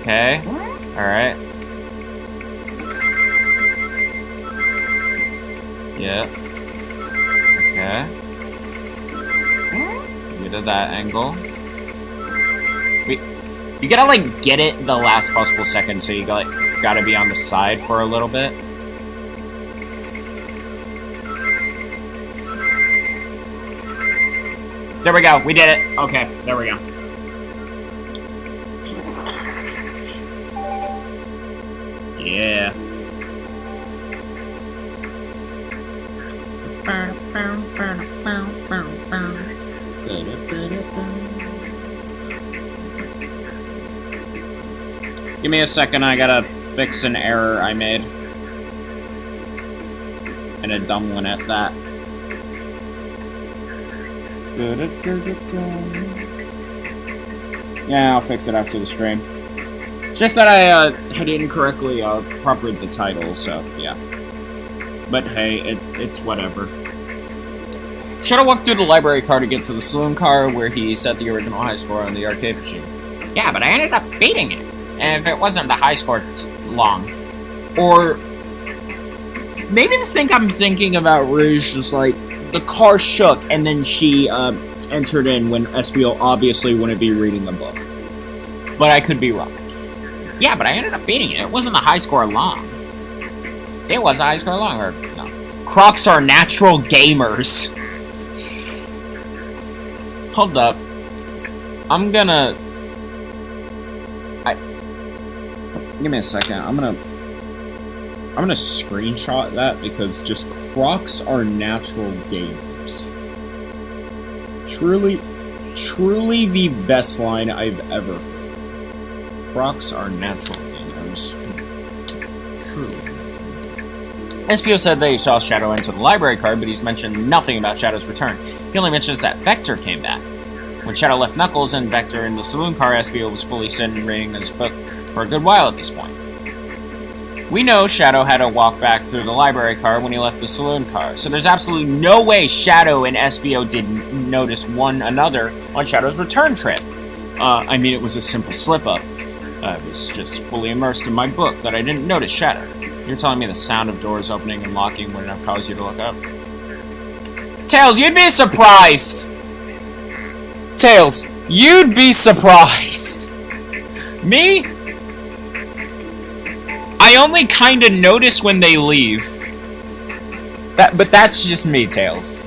Okay. Alright. Yeah. Okay. Get at that angle. You gotta, like, get it the last possible second, so you gotta be on the side for a little bit. There we go. We did it. Okay. There we go. Yeah. Give me a second, I gotta fix an error I made. And a dumb one at that. Yeah, I'll fix it after the stream. It's just that I had incorrectly propered the title, so yeah. But hey, it's whatever. Shadow walked through the library car to get to the saloon car where he set the original high score on the arcade machine. Yeah, but I ended up beating it. And if it wasn't the high score long. Or maybe the thing I'm thinking about Rouge is like the car shook and then she entered in when SBO obviously wouldn't be reading the book. But I could be wrong. Yeah, but I ended up beating it. It wasn't the high score long. It was a high score long, or no. Crocs are natural gamers. Hold up. I'm gonna... Give me a second. I'm gonna screenshot that because just Crocs are natural gamers. Truly the best line I've ever heard. Crocs are natural gamers. Truly. SPO said that he saw Shadow enter the library car, but he's mentioned nothing about Shadow's return. He only mentions that Vector came back. When Shadow left Knuckles and Vector in the saloon car, SPO was fully sitting reading his book for a good while at this point. We know Shadow had to walk back through the library car when he left the saloon car, so there's absolutely no way Shadow and SBO didn't notice one another on Shadow's return trip. I mean, it was a simple slip-up. I was just fully immersed in my book that I didn't notice Shadow. You're telling me the sound of doors opening and locking wouldn't have caused you to look up? Tails, you'd be surprised! Tails, you'd be surprised! Me? I only kinda notice when they leave. But that's just me, Tails.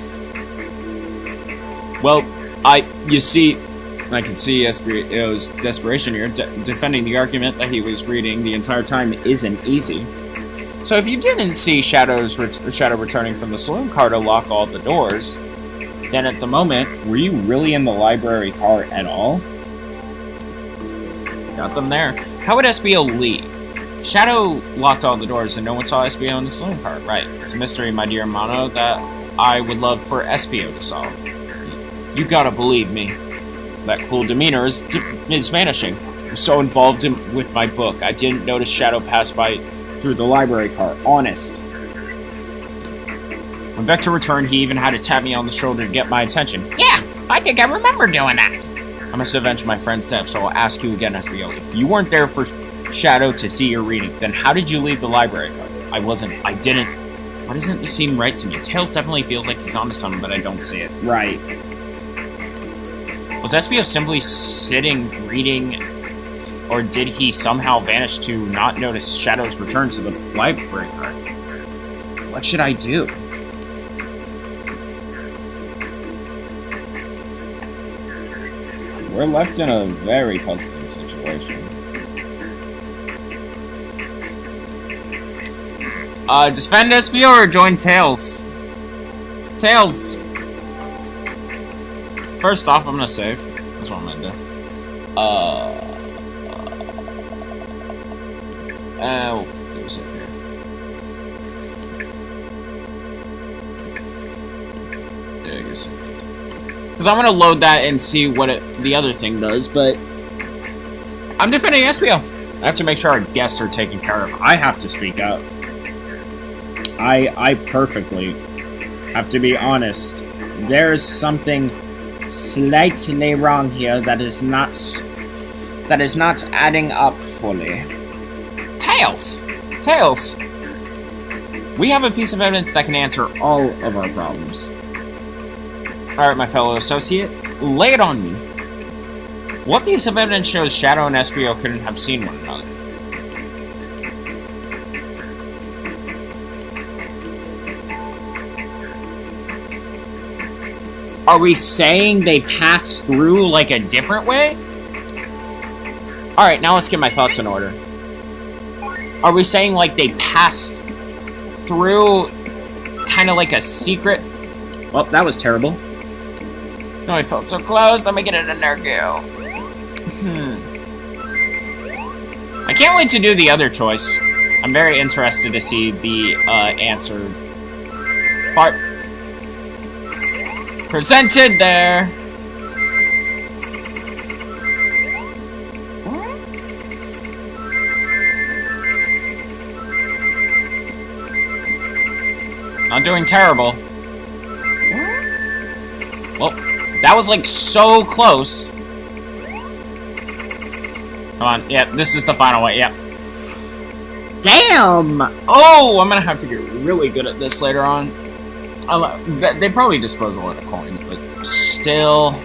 Well, you see, I can see SBO's desperation here. Defending the argument that he was reading the entire time isn't easy. So if you didn't see Shadow returning from the saloon car to lock all the doors, then at the moment, were you really in the library car at all? Got them there. How would SBO leave? Shadow locked all the doors and no one saw SBO in the saloon car. Right. It's a mystery, my dear Mono, that I would love for SBO to solve. You gotta believe me. That cool demeanor is vanishing. I'm so involved with my book, I didn't notice Shadow pass by through the library car. Honest. When Vector returned, he even had to tap me on the shoulder to get my attention. Yeah, I think I remember doing that. I must avenge my friend's death, so I'll ask you again, SBO. If you weren't there for Shadow to see your reading, then how did you leave the library car? I didn't. Why doesn't this seem right to me? Tails definitely feels like he's onto something, but I don't see it. Right. Was SBO simply sitting, reading, or did he somehow vanish to not notice Shadow's return to the library car? What should I do? We're left in a very puzzling situation. Defend SBO or join Tails? Tails! First off, I'm gonna save. That's what I'm gonna do. We'll do a save here. Yeah, I guess. Because I'm gonna load that and see what the other thing does, but I'm defending SBO. I have to make sure our guests are taken care of. I have to speak up. I perfectly have to be honest. There is something slightly wrong here that is not adding up fully. Tails! Tails! We have a piece of evidence that can answer All of our problems. Alright, my fellow associate, lay it on me. What piece of evidence shows Shadow and SBO couldn't have seen one another? Are we saying they passed through, like, a different way? Alright, now let's get my thoughts in order. Are we saying, like, they passed through kind of like a secret? Well, that was terrible. No, I felt so close. Let me get it in there, go. I can't wait to do the other choice. I'm very interested to see the answer part. Presented there. Not doing terrible. Well, that was like so close. Come on, yeah, this is the final one, yeah. Damn! Oh, I'm gonna have to get really good at this later on. They probably dispose a lot of coins, but still.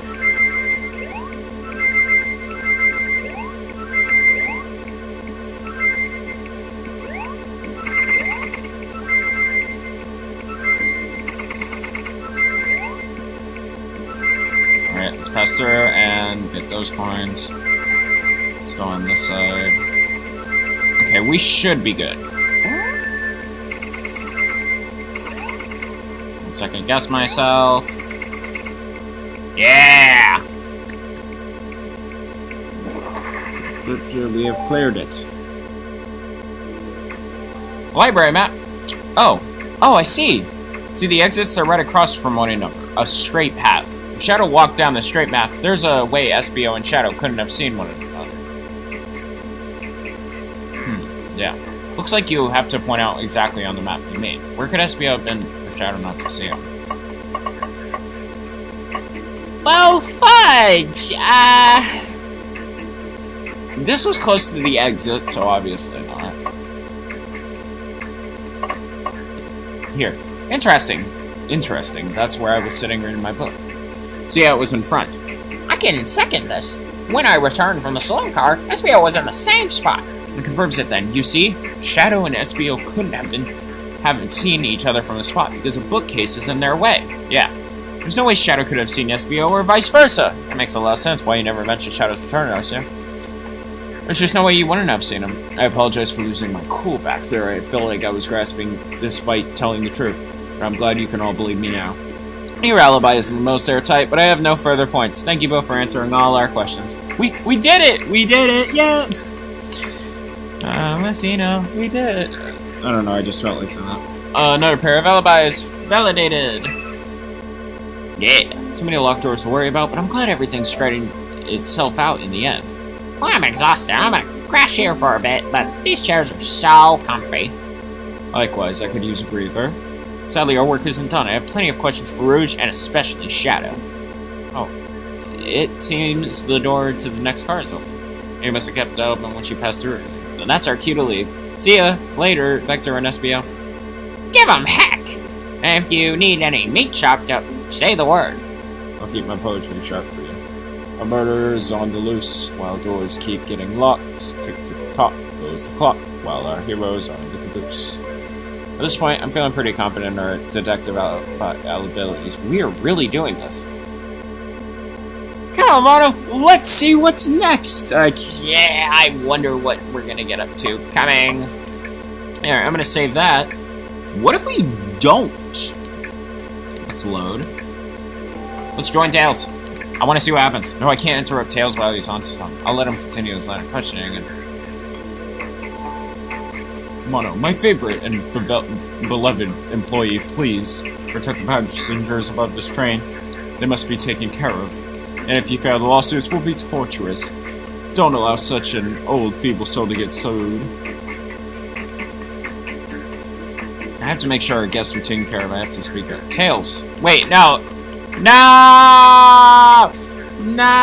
Alright, let's pass through and get those coins. Let's go on this side. Okay, we should be good. Second guess myself. Yeah! We have cleared it. Library map. Oh, I see. See, the exits are right across from one another. A straight path. If Shadow walked down the straight path, there's a way SBO and Shadow couldn't have seen one another. Yeah. Looks like you have to point out exactly on the map you made. Where could SBO have been for Shadow not to see him? Well, fudge! This was close to the exit, so obviously not. Here. Interesting. That's where I was sitting reading my book. So yeah, it was in front. I can second this. When I returned from the saloon car, SBO was in the same spot. It confirms it then. You see, Shadow and SBO haven't seen each other from the spot because a bookcase is in their way. Yeah. There's no way Shadow could have seen SBO or vice versa. That makes a lot of sense why you never mentioned Shadow's return to us, yeah? There's just no way you wouldn't have seen him. I apologize for losing my cool back there. I felt like I was grasping despite telling the truth. But I'm glad you can all believe me now. Your alibi is the most airtight, but I have no further points. Thank you both for answering all our questions. We did it! We did it! Yeah! Messina, we did it. I don't know, I just felt like saying that. Another pair of alibis validated. Yeah. Too many locked doors to worry about, but I'm glad everything's straightened itself out in the end. Well, I'm exhausted. I'm gonna crash here for a bit, but these chairs are so comfy. Likewise, I could use a breather. Sadly, our work isn't done. I have plenty of questions for Rouge, and especially Shadow. Oh. It seems the door to the next car is open. You must have kept it open when she passed through. Then that's our cue to leave. See ya later, Vector and SBO. Give 'em heck! And if you need any meat chopped up, say the word. I'll keep my poetry sharp for you. A murderer is on the loose, while doors keep getting locked. Tick-tick-tock goes the clock, while our heroes are in the caboose. At this point, I'm feeling pretty confident in our detective abilities. We are really doing this. Come on, Mono! Let's see what's next! Yeah, I wonder what we're gonna get up to. Coming! Alright, I'm gonna save that. What if we don't? Let's load. Let's join Tails. I want to see what happens. No, I can't interrupt Tails while he's on something. I'll let him continue his line of questioning. Mono, my favorite and beloved employee, please protect the passengers above this train. They must be taken care of. And if you fail, the lawsuits will be torturous. Don't allow such an old, feeble soul to get sued. I have to make sure our guests are taken care of. I have to speak up. Tails! Wait, no! No! No!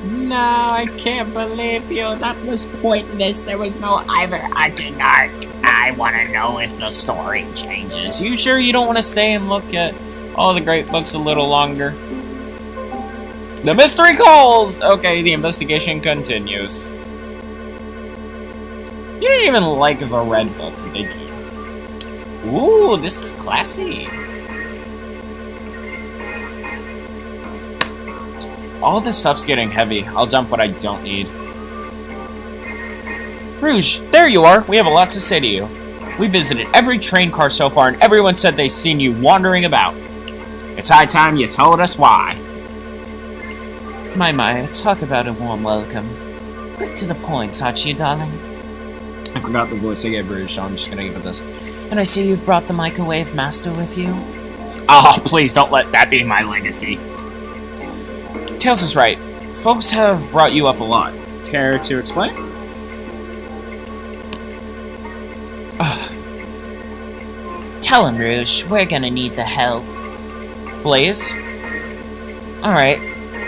No, I can't believe you. That was pointless. There was no overarching arc. I want to know if the story changes. You sure you don't want to stay and look at all the great books a little longer? The mystery calls! Okay, the investigation continues. You didn't even like the red book, did you? Ooh, this is classy. All this stuff's getting heavy. I'll dump what I don't need. Rouge, there you are. We have a lot to say to you. We visited every train car so far, and everyone said they've seen you wandering about. It's high time you told us why. My, talk about a warm welcome. Quick to the point, Sachi, darling. I forgot the voice I gave Rouge, so I'm just gonna give it this. And I see you've brought the microwave master with you. Oh, please don't let that be my legacy. Tails is right. Folks have brought you up a lot. Care to explain? Tell him, Rouge. We're gonna need the help. Blaze? Alright.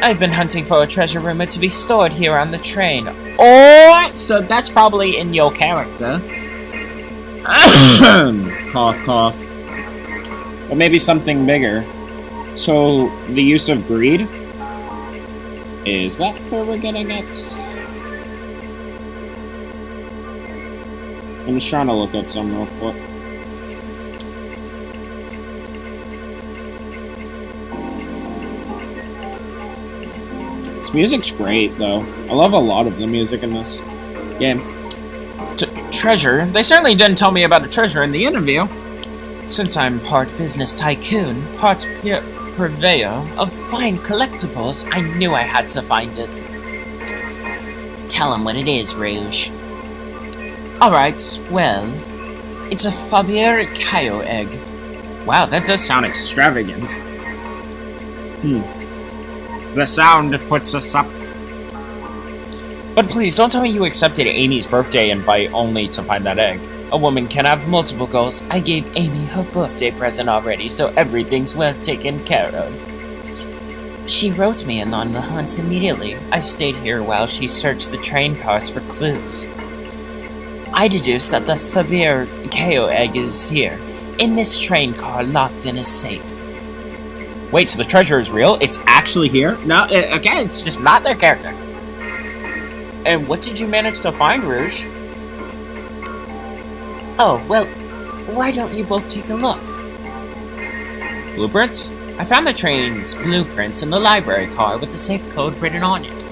I've been hunting for a treasure rumored to be stored here on the train. Oh, so that's probably in your character. Cough, cough. But maybe something bigger. So, the use of greed? Is that where we're getting at? I'm just trying to look at some real quick. This music's great, though. I love a lot of the music in this game. Treasure? They certainly didn't tell me about the treasure in the interview. Since I'm part business tycoon, part purveyor of fine collectibles, I knew I had to find it. Tell him what it is, Rouge. Alright, well, it's a Fabier Caillou egg. Wow, that does sound extravagant. The sound puts us up. But please, don't tell me you accepted Amy's birthday invite only to find that egg. A woman can have multiple goals. I gave Amy her birthday present already, so everything's well taken care of. She wrote me in on the hunt immediately. I stayed here while she searched the train cars for clues. I deduced that the Fabier Caillou egg is here, in this train car locked in a safe. Wait, so the treasure is real? It's actually here? No, again, it's just not their character. And what did you manage to find, Rouge? Oh, well, why don't you both take a look? Blueprints? I found the train's blueprints in the library car with the safe code written on it.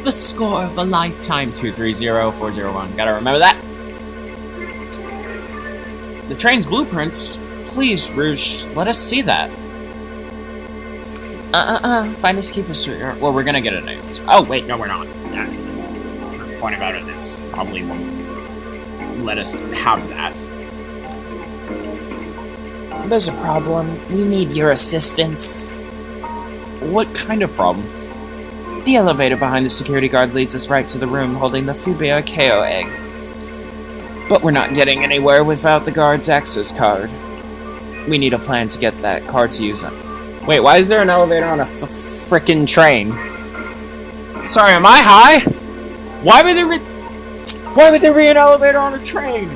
The score of a lifetime. 230401. Gotta remember that. The train's blueprints? Please, Rouge, let us see that. Finders keepers, sweetheart. Well, we're gonna get it anyways. Oh, wait, no, we're not. That's the point about it. It's probably won't let us have that. There's a problem. We need your assistance. What kind of problem? The elevator behind the security guard leads us right to the room holding the Fabier Caillou egg. But we're not getting anywhere without the guard's access card. We need a plan to get that card to use it. Wait, why is there an elevator on a frickin' train? Sorry, am I high? Why would there be an elevator on a train?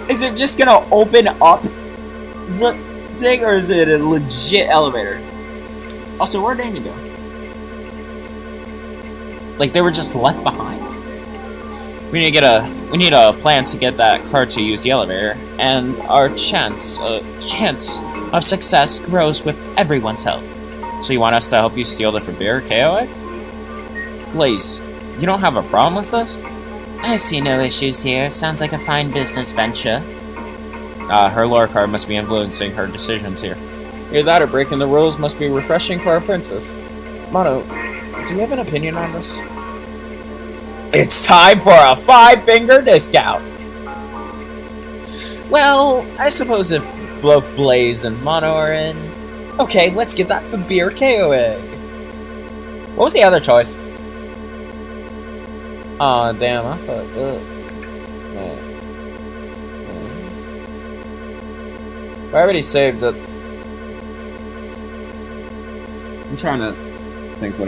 Is it just gonna open up the thing, or is it a legit elevator? Also, where'd Amy go? Like, they were just left behind? We need a plan to get that car to use the elevator, and our chance of success grows with everyone's help. So you want us to help you steal the Fabier Caillou egg? Blaze, you don't have a problem with this? I see no issues here. Sounds like a fine business venture. Her lore card must be influencing her decisions here. Either that or breaking the rules must be refreshing for our princess. Mono, do you have an opinion on this? It's time for a 5-finger discount! Well, I suppose if both Blaze and Mono are in... Okay, let's get that Fabier Caillou egg. What was the other choice? Aw, damn, I fucked up. I already saved it. I'm trying to think what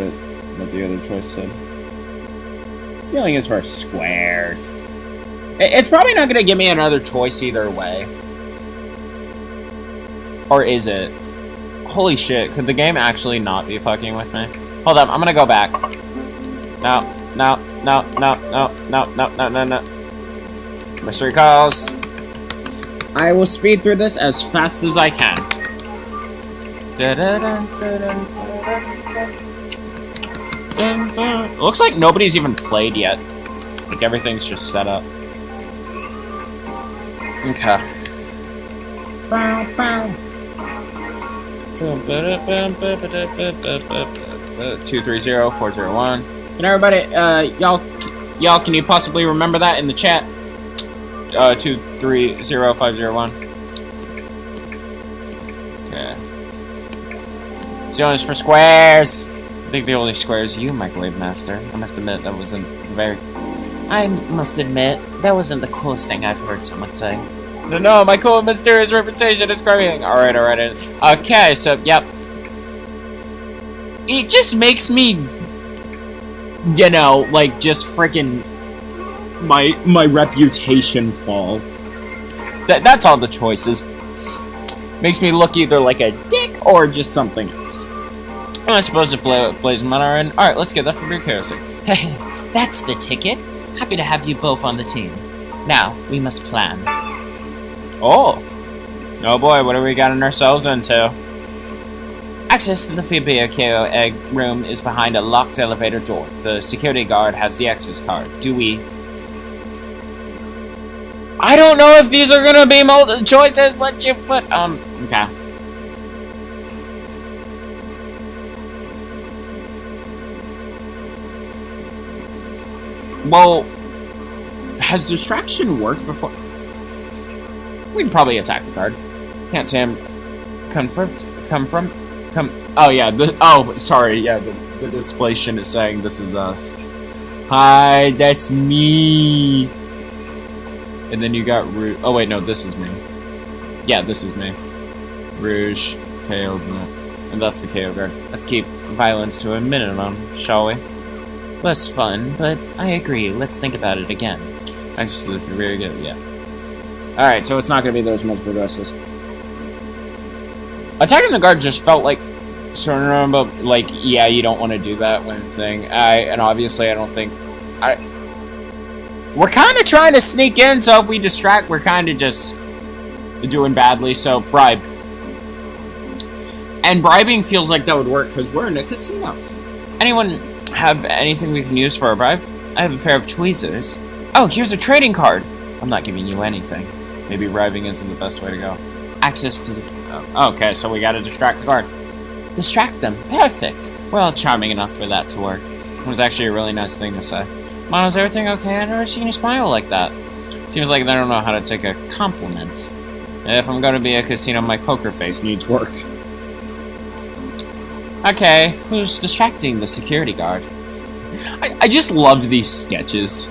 the other choice said. Stealing is for squares. It's probably not gonna give me another choice either way. Or is it? Holy shit, could the game actually not be fucking with me? Hold up, I'm gonna go back. No. Mystery calls. I will speed through this as fast as I can. It looks like nobody's even played yet. Like everything's just set up. Okay. 230401. And everybody, y'all, can you possibly remember that in the chat? 230501. Zones for squares. I think the only square is you, Microwave Master. I must admit, that wasn't that wasn't the coolest thing I've heard someone say. No, my cool mysterious reputation is growing. Alright. Okay, so, yep. It just makes me, you know, like, just freaking my reputation fall. That's all the choices. Makes me look either like a dick or just something else. I suppose if Blaze and Mud are in. Alright, let's get that from your curiosity. Hey, that's the ticket. Happy to have you both on the team. Now, we must plan. Oh boy, what have we gotten ourselves into? Access to the Phobia KO egg room is behind a locked elevator door. The security guard has the access card. Do we? I don't know if these are gonna be multiple choices, but you put, okay. Well, has distraction worked before? We can probably attack the guard. Can't say I'm oh yeah, sorry, yeah, the displacement is saying this is us. Hi, that's me. And then you got Rouge. Oh wait, no, this is me. Yeah, this is me. Rouge, Tails, and that's the KO guard. Let's keep violence to a minimum, shall we? Less fun, but I agree. Let's think about it again. Actually, very good, yeah. Alright, so it's not gonna be those multiple dresses. Attacking the guard just felt like certain but like, yeah, you don't want to do that when thing. And obviously I don't think we're kinda trying to sneak in, so if we distract, we're kinda just doing badly, so bribe. And bribing feels like that would work because we're in a casino. Anyone have anything we can use for a bribe? I have a pair of tweezers. Oh, here's a trading card. I'm not giving you anything. Maybe bribing isn't the best way to go. Access to the... Oh, okay, so we gotta distract the guard. Distract them. Perfect. Well, charming enough for that to work. It was actually a really nice thing to say. Mono, is everything okay? I've never seen you smile like that. Seems like they don't know how to take a compliment. If I'm gonna be a casino, my poker face needs work. Okay, who's distracting the security guard? I just loved these sketches.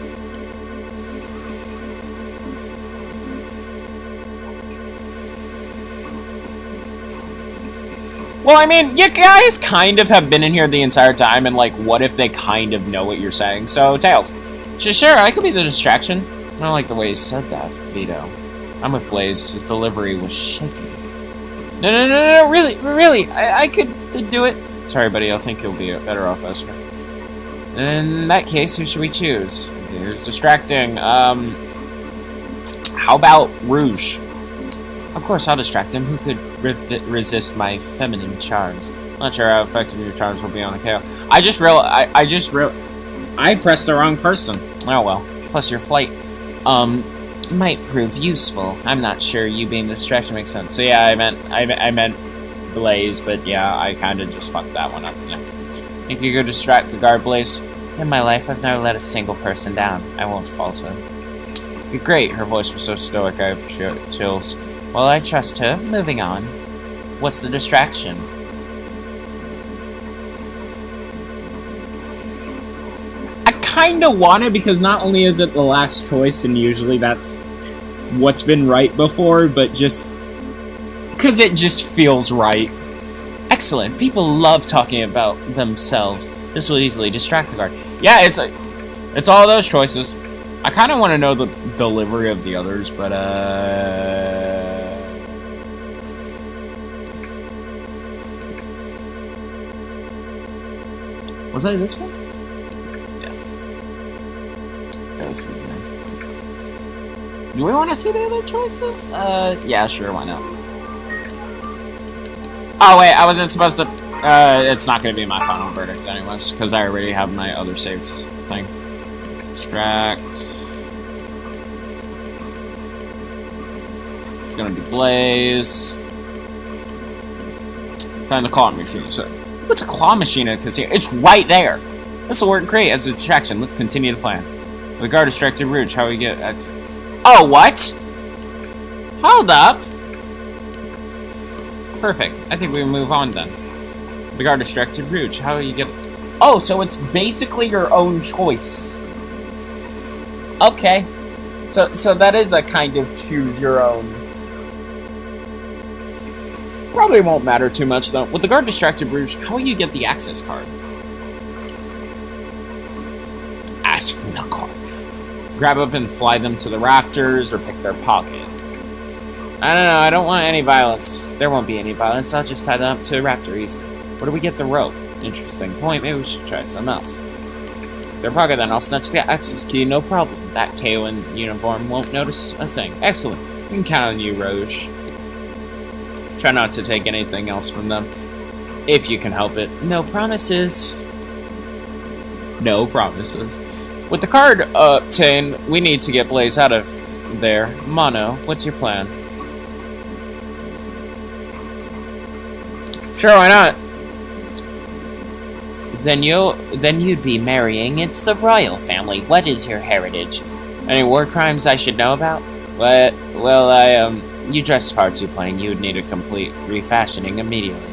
Well, I mean, you guys kind of have been in here the entire time, and like, what if they kind of know what you're saying? So, Tails. Sure, I could be the distraction. I don't like the way he said that, Vito. I'm with Blaze. His delivery was shaky. No, really, I could do it. Sorry, buddy, I think you'll be better off elsewhere. In that case, who should we choose? Here's distracting. How about Rouge? Of course, I'll distract him. Who could resist my feminine charms? Not sure how effective your charms will be on a KO. I pressed the wrong person. Oh well. Plus, your flight, might prove useful. I'm not sure you being the distraction makes sense. So yeah, I meant Blaze, but yeah, I kind of just fucked that one up. Yeah. Think you could distract the guard, Blaze? In my life, I've never let a single person down. I won't falter. You're great. Her voice was so stoic, I have chills. Well, I trust her. Moving on. What's the distraction? I kinda want it because not only is it the last choice, and usually that's what's been right before, but just because it just feels right. Excellent. People love talking about themselves. This will easily distract the guard. Yeah, it's all those choices. I kind of want to know the delivery of the others, but was I this one? Yeah. Do we want to see the other choices? Yeah, sure, why not? Oh wait, I wasn't supposed to. It's not going to be my final verdict, anyways, because I already have my other saved thing. Distract. It's going to be Blaze. Find the claw machine. So, what's a claw machine in a casino? It's right there. This will work great as a distraction. Let's continue the plan. The guard distracted Rouge. How we get at... Oh, what? Hold up. Perfect. I think we move on then. The guard distracted Rouge. How do you get... Oh, so it's basically your own choice. Okay. So that is a kind of choose your own. Probably won't matter too much, though. With the guard distracted Rouge, how will you get the access card? Ask for the card. Grab up and fly them to the rafters or pick their pocket. I don't know, I don't want any violence. There won't be any violence, I'll just tie them up to a rafter easily. Where do we get the rope? Interesting point, maybe we should try something else. Their pocket, then I'll snatch the access key, no problem. That KO in uniform won't notice a thing. Excellent. We can count on you, Rouge. Try not to take anything else from them. If you can help it. No promises. No promises. With the card obtained, we need to get Blaze out of there. Mono, what's your plan? Sure, why not? Then you'd be marrying into the royal family. What is your heritage? Any war crimes I should know about? What? Well, you dress far too plain. You would need a complete refashioning immediately.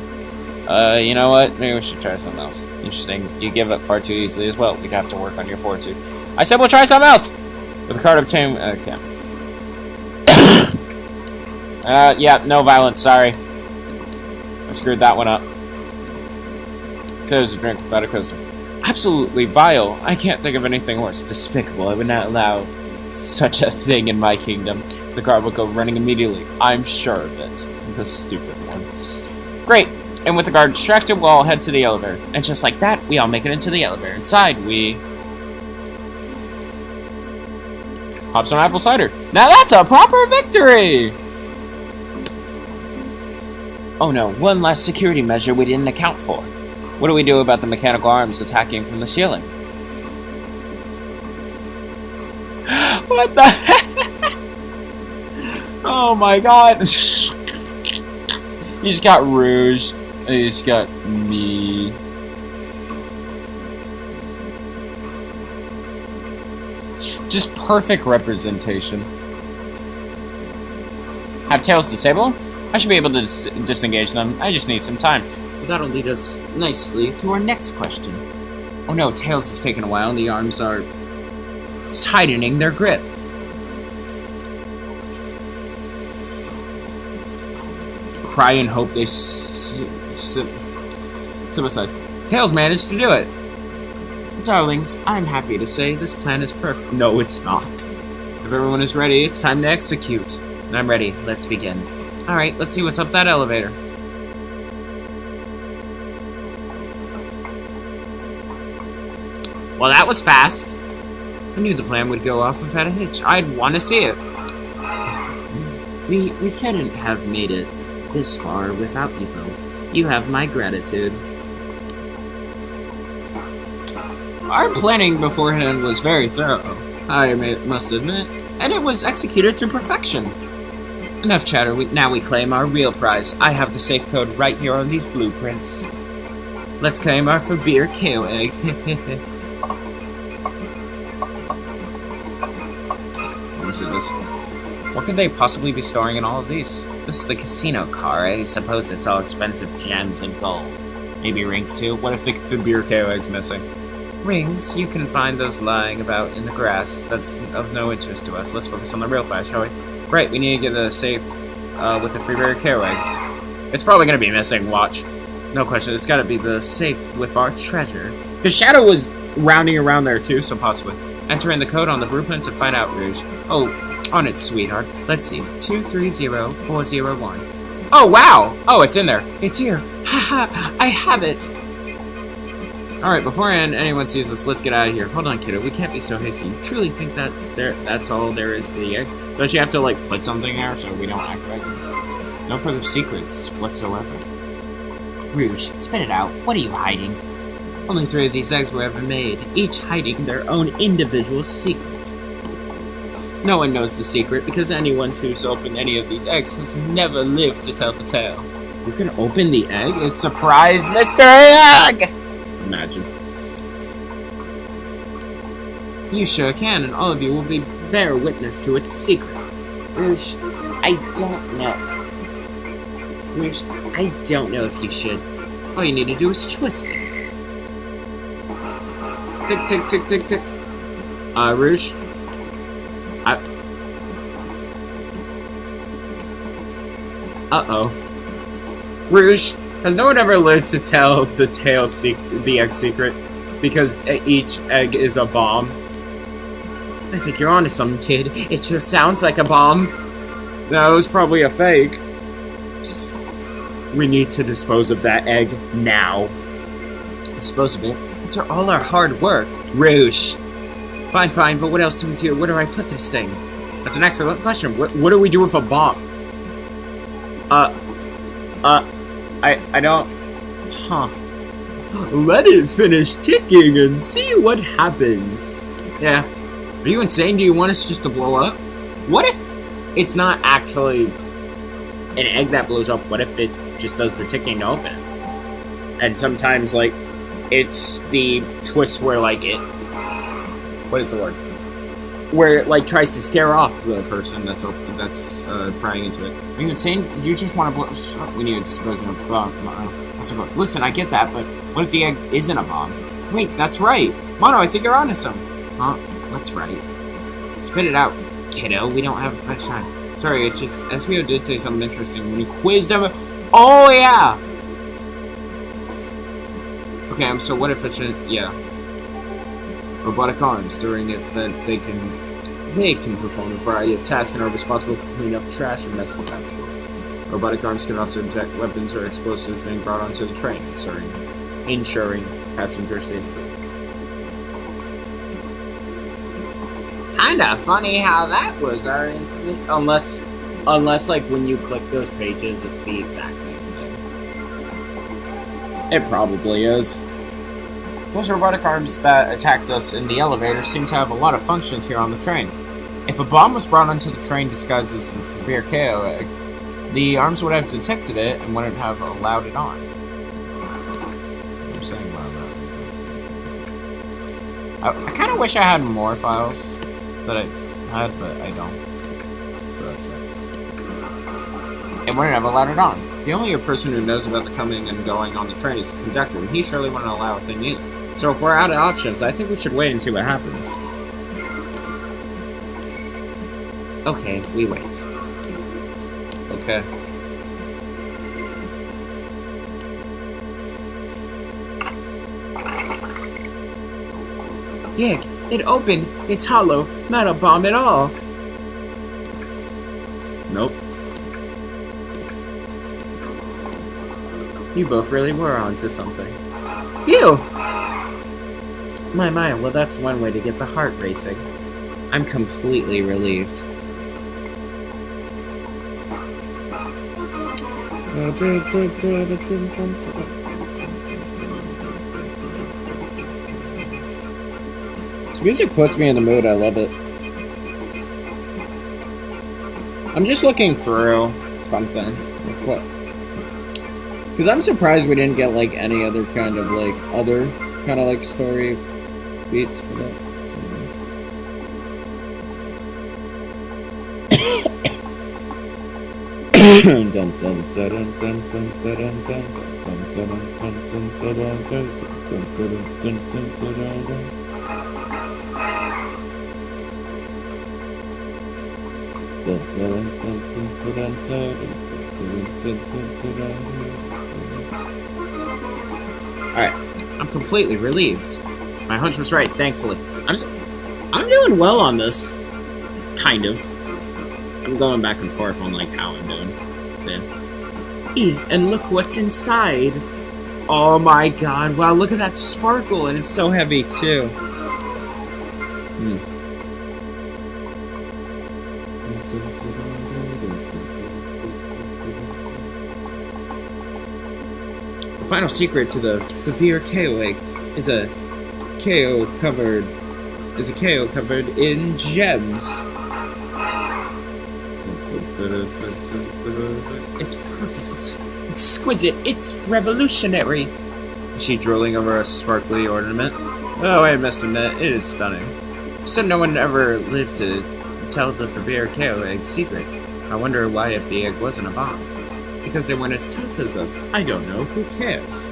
You know what? Maybe we should try something else. Interesting. You give up far too easily as well. We'd have to work on your fortitude. I said we'll try something else! With the card obtained... Okay. Yeah, no violence, sorry. I screwed that one up. There's a drink without a coaster. Absolutely vile. I can't think of anything worse. Despicable. I would not allow such a thing in my kingdom. The guard will go running immediately. I'm sure of it. The stupid one. Great. And with the guard distracted, we'll all head to the elevator. And just like that, we all make it into the elevator. Inside, we... Hop some apple cider. Now that's a proper victory! Oh no, one last security measure we didn't account for. What do we do about the mechanical arms attacking from the ceiling? What the heck? Oh my god. You just got Rouge, and you just got me. Just perfect representation. Have Tails disable? I should be able to disengage them. I just need some time. But that'll lead us nicely to our next question. Oh no, Tails has taken a while and the arms are tightening their grip. Cry and hope they sympathize. Tails managed to do it. Darlings, I'm happy to say this plan is perfect. No, it's not. If everyone is ready, it's time to execute. And I'm ready. Let's begin. Alright, let's see what's up that elevator. Well, that was fast. I knew the plan would go off without a hitch. I'd want to see it. We couldn't have made it this far without you both. You have my gratitude. Our planning beforehand was very thorough, I must admit, and it was executed to perfection. Enough chatter, now we claim our real prize. I have the safe code right here on these blueprints. Let's claim our Fabir KO egg. Let me see this. What could they possibly be storing in all of these? This is the casino car. I suppose it's all expensive gems and gold. Maybe rings too? What if the Fabir KO egg's missing? Rings? You can find those lying about in the grass. That's of no interest to us. Let's focus on the real prize, shall we? Right, we need to get the safe with the Fabir KO egg. It's probably going to be missing, watch. No question, it's got to be the safe with our treasure. Because Shadow was rounding around there too, so possibly. Enter in the code on the blueprints and find out, Rouge. Oh, on it, sweetheart. Let's see, 230401. Oh, wow! Oh, it's in there. It's here. Haha, I have it! Alright, before anyone sees us, let's get out of here. Hold on, kiddo, we can't be so hasty. You truly think that that's all there is to the egg? Don't you have to, like, put something there so we don't activate something? No further secrets whatsoever. Rouge, spit it out. What are you hiding? Only 3 of these eggs were ever made, each hiding their own individual secret. No one knows the secret, because anyone who's opened any of these eggs has never lived to tell the tale. You can open the egg? It's surprise mystery egg! Imagine. You sure can, and all of you will bear witness to its secret. Rouge, I don't know. Rouge, I don't know if you should. All you need to do is twist it. Tick, tick, tick, tick, tick. Rouge? Uh-oh. Rouge, has no one ever lived to tell the the egg secret? Because each egg is a bomb? I think you're onto something, kid. It just sounds like a bomb. No, it was probably a fake. We need to dispose of that egg now. Dispose of it? After all our hard work. Rouge. Fine, but what else do we do? Where do I put this thing? That's an excellent question. What do we do with a bomb? I don't... Huh. Let it finish ticking and see what happens. Yeah. Are you insane? Do you want us just to blow up? What if it's not actually an egg that blows up? What if it just does the ticking to open? And sometimes, like, it's the twist where, like, it... What is the word? Where it, like, tries to scare off the person that's prying into it. Are you insane? You just want to blow... Oh, we need to dispose of a bomb. That's a bomb. Listen, I get that, but what if the egg isn't a bomb? Wait, that's right. Mono, I think you're onto something. Huh? That's right. Spit it out, kiddo. We don't have much time. Sorry, it's just... SBO did say something interesting when he quizzed them. Oh, yeah! Okay, so what if it's a... Yeah. Robotic arms. During it, that they can perform a variety of tasks and are responsible for cleaning up trash and messes afterwards. Robotic arms can also eject weapons or explosives being brought onto the train, ensuring passenger safety. Kinda funny how that was our infinite... Unless, like, when you click those pages, it's the exact same thing. It probably is. Those robotic arms that attacked us in the elevator seem to have a lot of functions here on the train. If a bomb was brought onto the train disguised as a Beer KO egg, the arms would have detected it and wouldn't have allowed it on. I'm saying I kind of wish I had more files that I had, but I don't. So that sucks. It wouldn't have allowed it on. The only person who knows about the coming and going on the train is the conductor, and he surely wouldn't allow a thing either. So if we're out of options, I think we should wait and see what happens. Okay, we wait. Okay. Yeah, it opened. It's hollow. Not a bomb at all. Nope. You both really were onto something. Phew! My, well that's one way to get the heart racing. I'm completely relieved. This music puts me in the mood, I love it. I'm just looking through something. Like what? Because I'm surprised we didn't get, like, any other kind of, like, story beats for that. Alright, I'm completely relieved. My hunch was right, thankfully. I'm doing well on this. Kind of. I'm going back and forth on, like, how I'm doing. So, yeah. And look what's inside. Oh my god, wow, look at that sparkle, and it's so heavy, too. The final secret to the Beer KO egg is a KO covered in gems. It's perfect. Exquisite. It's revolutionary. Is she drooling over a sparkly ornament? Oh, I must admit, it is stunning. Said no one ever lived to tell the Beer KO egg secret. I wonder why if the egg wasn't a bomb. Because they weren't as tough as us. I don't know. Who cares?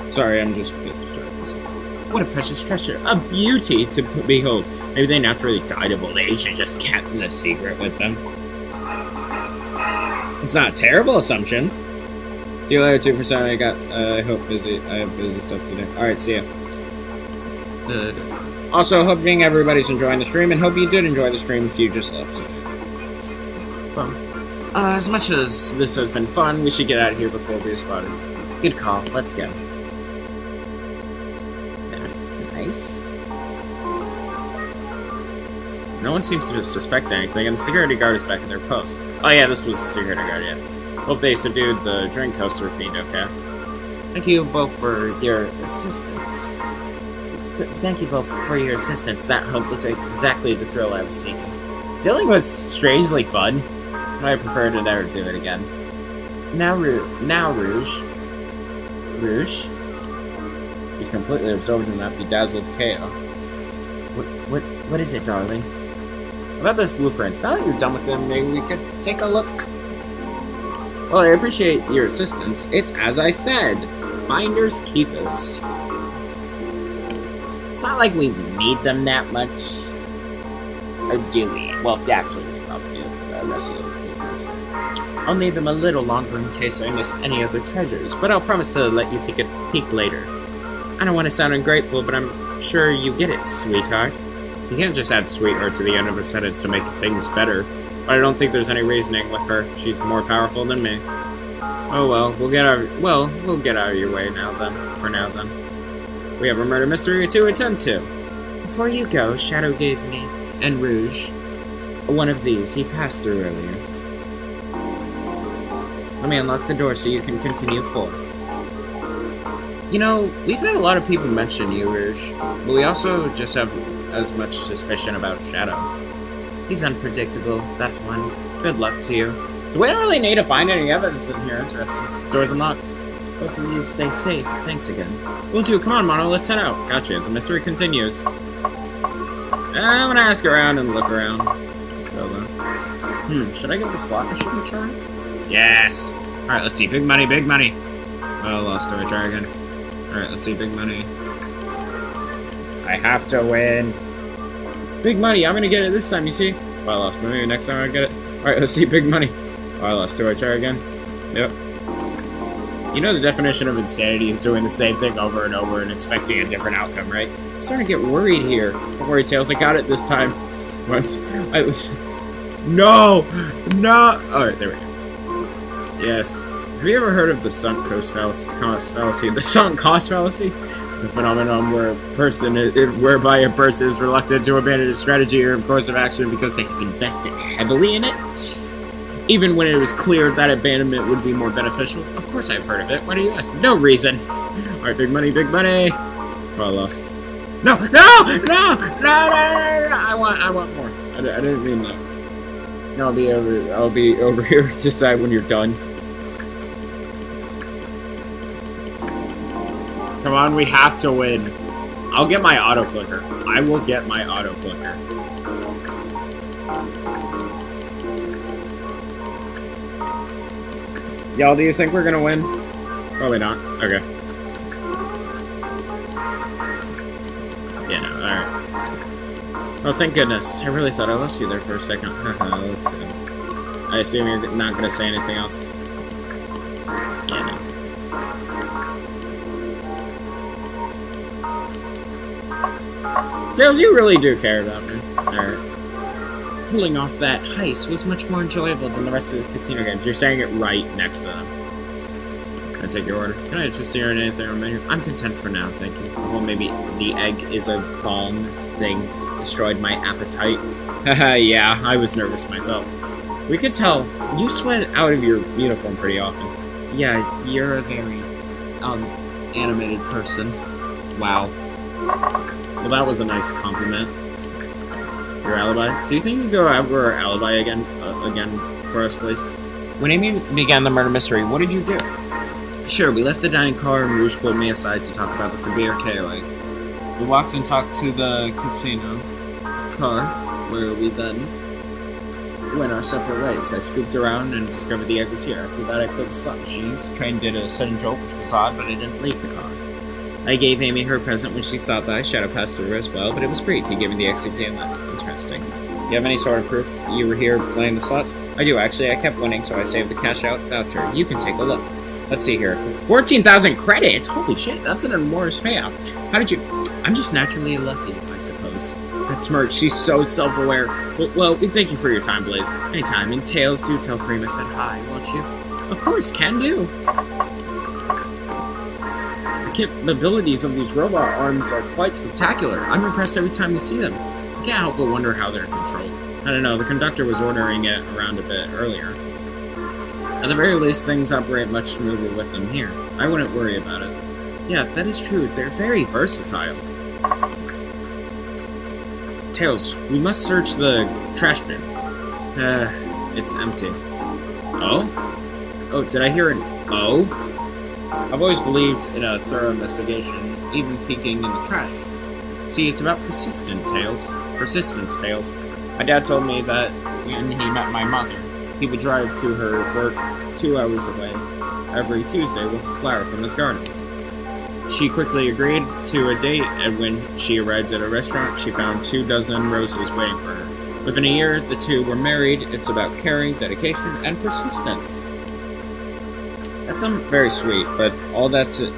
Sorry, I'm just a bit distracted. What a precious treasure. A beauty to behold. Maybe they naturally died of old age and just kept the secret with them. It's not a terrible assumption. See you later, 2%. I have busy stuff to do. Alright, see ya. Also, hoping everybody's enjoying the stream, and hope you did enjoy the stream if you just left. Well, as much as this has been fun, we should get out of here before we are spotted. Good call. Let's go. That's nice. No one seems to suspect anything, and the security guard is back at their post. Oh yeah, this was the security guard, yeah. Hope they subdued the drink coaster fiend, okay? Thank you both for your assistance. Thank you both for your assistance. That hope was exactly the thrill I was seeking. Stealing was strangely fun. I prefer to never do it again. Now Rouge. Rouge? She's completely absorbed in that bedazzled chaos. What is it, darling? About those blueprints. Now that you're done with them, maybe we could take a look. Well, I appreciate your assistance. It's as I said, finders keepers. It's not like we need them that much. Or do we? Well, actually, we probably do for the rest of those blueprints. I'll need them a little longer in case I missed any other treasures, but I'll promise to let you take a peek later. I don't want to sound ungrateful, but I'm sure you get it, sweetheart. You can't just add sweetheart to the end of a sentence to make things better. But I don't think there's any reasoning with her. She's more powerful than me. Oh well, we'll get out of your way now then. For now then. We have a murder mystery to attend to. Before you go, Shadow gave me and Rouge one of these he passed through earlier. Let me unlock the door so you can continue forth. You know, we've had a lot of people mention you, Rouge, but we also just have as much suspicion about Shadow. He's unpredictable, that one. Good luck to you. Do we don't really need to find any evidence in here? Interesting. Door's unlocked. Hopefully you stay safe. Thanks again. Will do. Come on, Mono. Let's head out. Gotcha. The mystery continues. I'm gonna ask around and look around. So, should I give the slot machine a try? Yes! Alright, let's see. Big money, big money. Oh, lost. Do I try again? Alright, let's see. Big money. I have to win. Big money. I'm gonna get it this time, you see? Oh, I lost. Maybe next time I get it. Alright, let's see. Big money. Oh, I lost. Do I try again? Yep. You know the definition of insanity is doing the same thing over and over and expecting a different outcome, right? I'm starting to get worried here. Don't worry, Tails. I got it this time. What? No! No! Alright, there we go. Yes. Have you ever heard of the sunk cost fallacy? The sunk cost fallacy? The phenomenon whereby a person is reluctant to abandon a strategy or a course of action because they have invested heavily in it, even when it was clear that abandonment would be more beneficial. Of course I've heard of it. Why do you ask? No reason. Alright, big money, big money. Oh, I lost. No! No! No! No! No! No! I want more. I didn't mean that. No, I'll be over here to decide when you're done. Come on, we have to win. I'll get my auto clicker. I will get my auto clicker. Y'all, do you think we're gonna win? Probably not. Okay. Yeah, no, alright. Oh, thank goodness. I really thought I lost you there for a second. Let's see. I assume you're not gonna say anything else. Yeah, no. Tails, you really do care about me. Alright. Pulling off that heist was much more enjoyable than the rest of the casino games. You're saying it right next to them. Can I take your order? Can I interest you in anything on the menu? I'm content for now, thank you. Well, maybe the egg is a bomb thing. Destroyed my appetite. Haha, yeah, I was nervous myself. We could tell. You sweat out of your uniform pretty often. Yeah, you're a very, animated person. Wow. Well, that was a nice compliment. Your alibi? Do you think you can go over our alibi again for us, please? When Amy began the murder mystery, what did you do? Sure, we left the dining car and Rouge pulled me aside to talk about the Forbidden KO egg. We walked and talked to the casino car, where we then went our separate ways. I scooped around and discovered the egg was here. After that, I played the slot machines. The train did a sudden jolt, which was odd, but I didn't leave the car. I gave Amy her present when she stopped by. Shadow passed through as well, but it was brief. He gave me the XP and left. Interesting. You have any sort of proof you were here playing the slots? I do, actually. I kept winning, so I saved the cash out voucher. You can take a look. Let's see here. 14,000 credits! Holy shit, that's an enormous payout. How did you... I'm just naturally lucky, I suppose. That smirk, she's so self-aware. Well, we thank you for your time, Blaze. Anytime. And Tails, do tell Prima said hi, won't you? Of course, can do. The capabilities of these robot arms are quite spectacular. I'm impressed every time you see them. I can't help but wonder how they're controlled. I don't know, the conductor was ordering it around a bit earlier. At the very least, things operate much smoother with them here. I wouldn't worry about it. Yeah, that is true. They're very versatile. Tails, we must search the trash bin. It's empty. Oh? Oh, did I hear an oh? I've always believed in a thorough investigation, even peeking in the trash. See, it's about persistence, Tails. My dad told me that when he met my mother, he would drive to her work 2 hours away every Tuesday with a flower from his garden. She quickly agreed to a date, and when she arrived at a restaurant, she found 24 roses waiting for her. Within a year, the two were married. It's about caring, dedication, and persistence. That sounds very sweet, but all that's in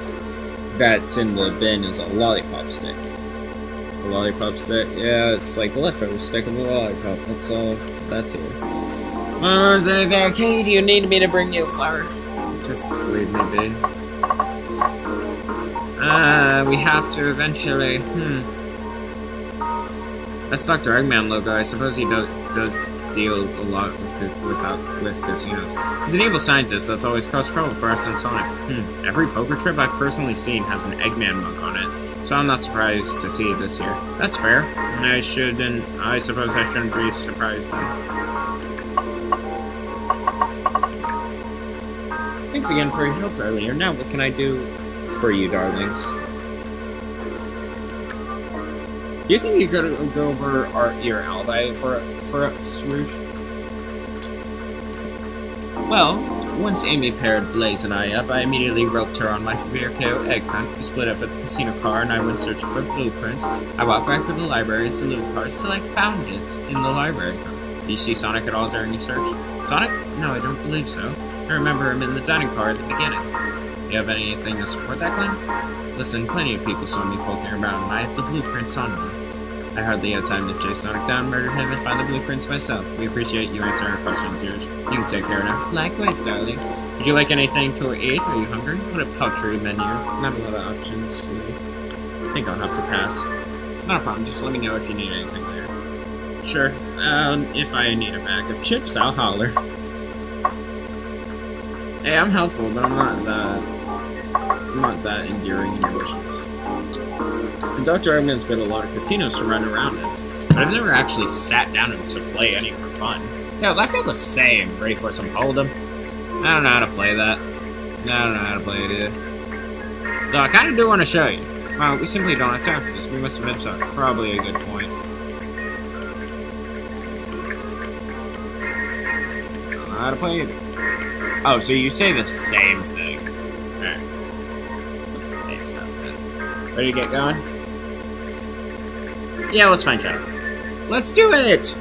the bin is a lollipop stick. A lollipop stick? Yeah, it's like the leftover stick of the lollipop. That's all that's here. Is there anything okay? Do you need me to bring you a flower? Just leave me be. We have to eventually. That's Dr. Eggman logo. I suppose he does deal a lot with casinos. He's an evil scientist that's always caused trouble for us in Sonic. Every poker trip I've personally seen has an Eggman mug on it, so I'm not surprised to see it this year. That's fair. I suppose I shouldn't be surprised then. Thanks again for your help earlier. Now what can I do for you, darlings? Do you think you could go over your alibi for a swoosh? Well, once Amy paired Blaze and I up, I immediately roped her on my Severe KO egg hunt. We split up at the casino car and I went searching for blueprints. I walked back to the library and saluted cars till I found it in the library. Did you see Sonic at all during your search? Sonic? No, I don't believe so. I remember him in the dining car at the beginning. Do you have anything to support that claim? Listen, plenty of people saw me poking around and I have the blueprints on me. I hardly had time to chase Sonic down, murder him, and find the blueprints myself. We appreciate you answering our questions, yours. You can take care now. Likewise, darling. Would you like anything to eat? Are you hungry? What a paltry menu. Not a lot of options. I think I'll have to pass. Not a problem, just let me know if you need anything later. Sure. If I need a bag of chips, I'll holler. Hey, I'm helpful, but I'm not that endearing in your wishes. And Dr. Eggman's been a lot of casinos to run around in, but I've never actually sat down to play any for fun. Tails, I feel the same. Ready for some Hold'em? I don't know how to play that. I don't know how to play it either. Though I kind of do want to show you. Well, we simply don't have time for this. We must have been probably a good point. I don't know how to play it. Oh, so you say the same thing. Alright. Hey, stuff then. Ready to get going? Yeah, let's find Shadow. Let's do it!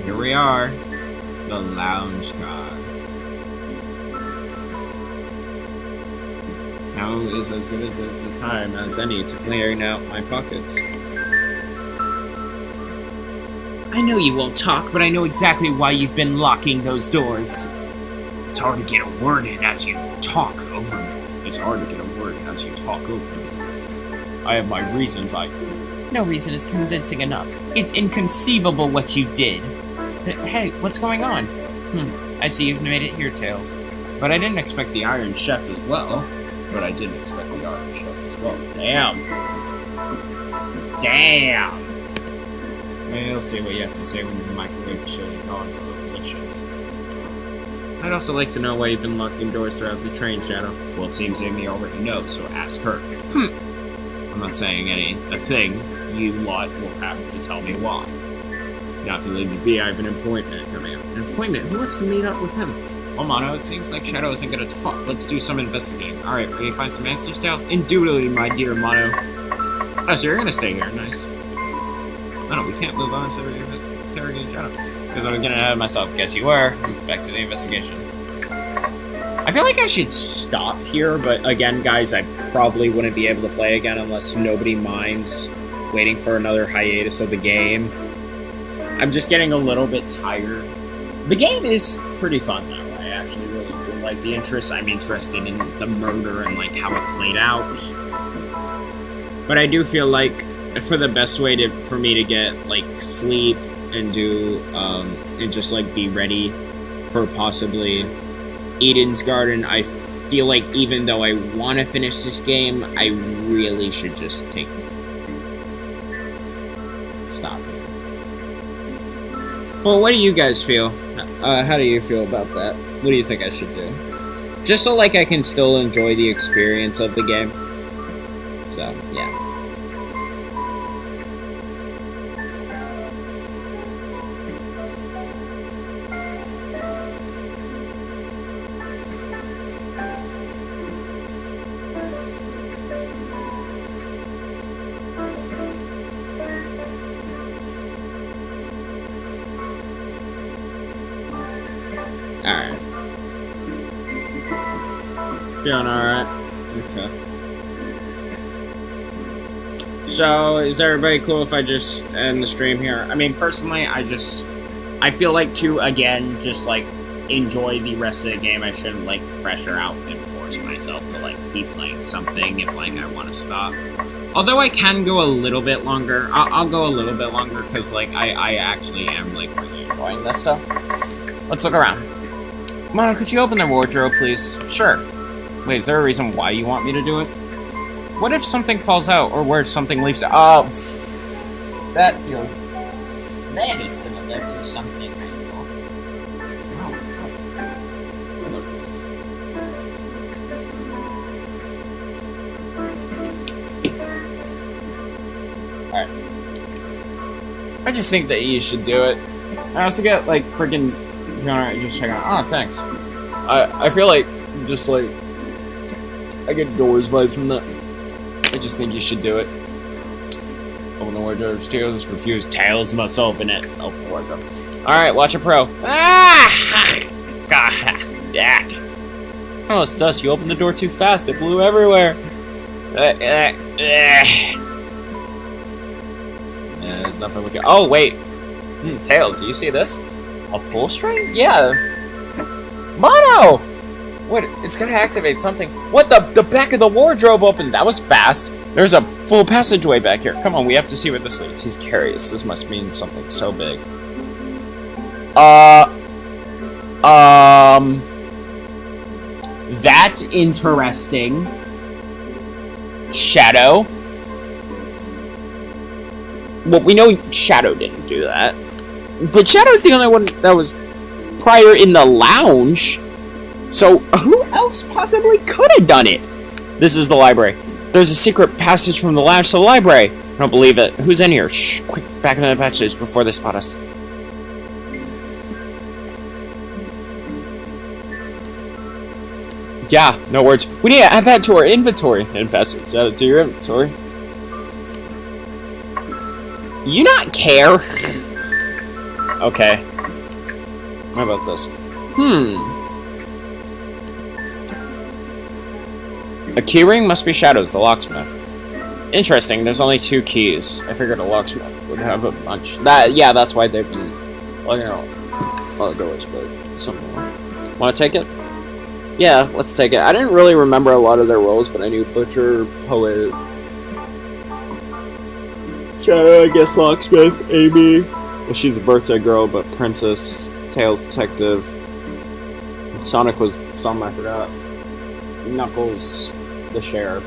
Here we are. The lounge car. Now is as good as the time as any to clearing out my pockets. I know you won't talk, but I know exactly why you've been locking those doors. It's hard to get a word in as you talk over me. It's hard to get a word in as you talk over me. I have my reasons, No reason is convincing enough. It's inconceivable what you did. Hey, what's going on? I see you've made it here, Tails. But I didn't expect the Iron Chef as well. Damn. We'll see what you have to say when your microwave chili dogs delicious. I'd also like to know why you've been locking doors throughout the train, Shadow. Well, it seems Amy already knows, so ask her. I'm not saying a thing. You lot will have to tell me why. Now, if you leave me be, I have an appointment coming up. An appointment? Who wants to meet up with him? Well, Mono, it seems like Shadow isn't going to talk. Let's do some investigating. Alright, will you find some answers, Tails? Indubitably, my dear Mono. Oh, so you're going to stay here. Nice. Oh, no, we can't move on to interrogate Shadow. Because I'm getting ahead of myself. Guess you were. Back to the investigation. I feel like I should stop here, but again, guys, I probably wouldn't be able to play again unless nobody minds waiting for another hiatus of the game. I'm just getting a little bit tired. The game is pretty fun, though. I actually really do like the interest. I'm interested in the murder and, like, how it played out. But I do feel like for the best way for me to get, like, sleep and do, and just, like, be ready for possibly Eden's Garden, I feel like even though I want to finish this game, I really should just stop here. Well, what do you guys feel? How do you feel about that? What do you think I should do? Just so, like, I can still enjoy the experience of the game. So, yeah. Alright. Feeling alright? Okay. So, is everybody cool if I just end the stream here? I mean, personally, I feel like to, again, just, like, enjoy the rest of the game. I shouldn't, like, pressure out and force myself to, like, keep playing something if, like, I want to stop. Although I can go a little bit longer. I'll go a little bit longer, because, like, I actually am, like, really enjoying this, so let's look around. Mono, could you open the wardrobe, please? Sure. Wait, is there a reason why you want me to do it? What if something falls out, or where something leaves out? Oh, that feels very similar to something I know. Alright. I just think that you should do it. I also get, like, freaking... just check out. Oh, thanks. I feel like, just like, I get Doors vibes from that. I just think you should do it. Open the wardrobe. Tails refused. Tails must open it. Open the wardrobe. Alright, watch a pro. Ah! God, dak. Oh, it's dust. You opened the door too fast. It blew everywhere. Yeah, there's nothing we can. Oh, wait. Tails, do you see this? A pull string? Yeah. Mono! What? It's gonna activate something. What? The back of the wardrobe opened. That was fast. There's a full passageway back here. Come on, we have to see where this leads. He's curious. This must mean something so big. That's interesting. Shadow. Well, we know Shadow didn't do that. But Shadow's the only one that was prior in the lounge. So, who else possibly could have done it? This is the library. There's a secret passage from the lounge to the library. I don't believe it. Who's in here? Shh, quick, back into the passage before they spot us. Yeah, no words. We need to add that to our inventory. And passage, add it to your inventory. You not care? Okay. How about this? A keyring must be Shadow's, the locksmith. Interesting, there's only 2 keys. I figured a locksmith would have a bunch. Yeah, that's why they've been, well, you know, other doors, but something more. Wanna take it? Yeah, let's take it. I didn't really remember a lot of their roles, but I knew Butcher, Poet, Shadow, I guess locksmith, Amy. Well, she's the birthday girl, but Princess, Tails detective, Sonic was some I forgot. Knuckles, the sheriff.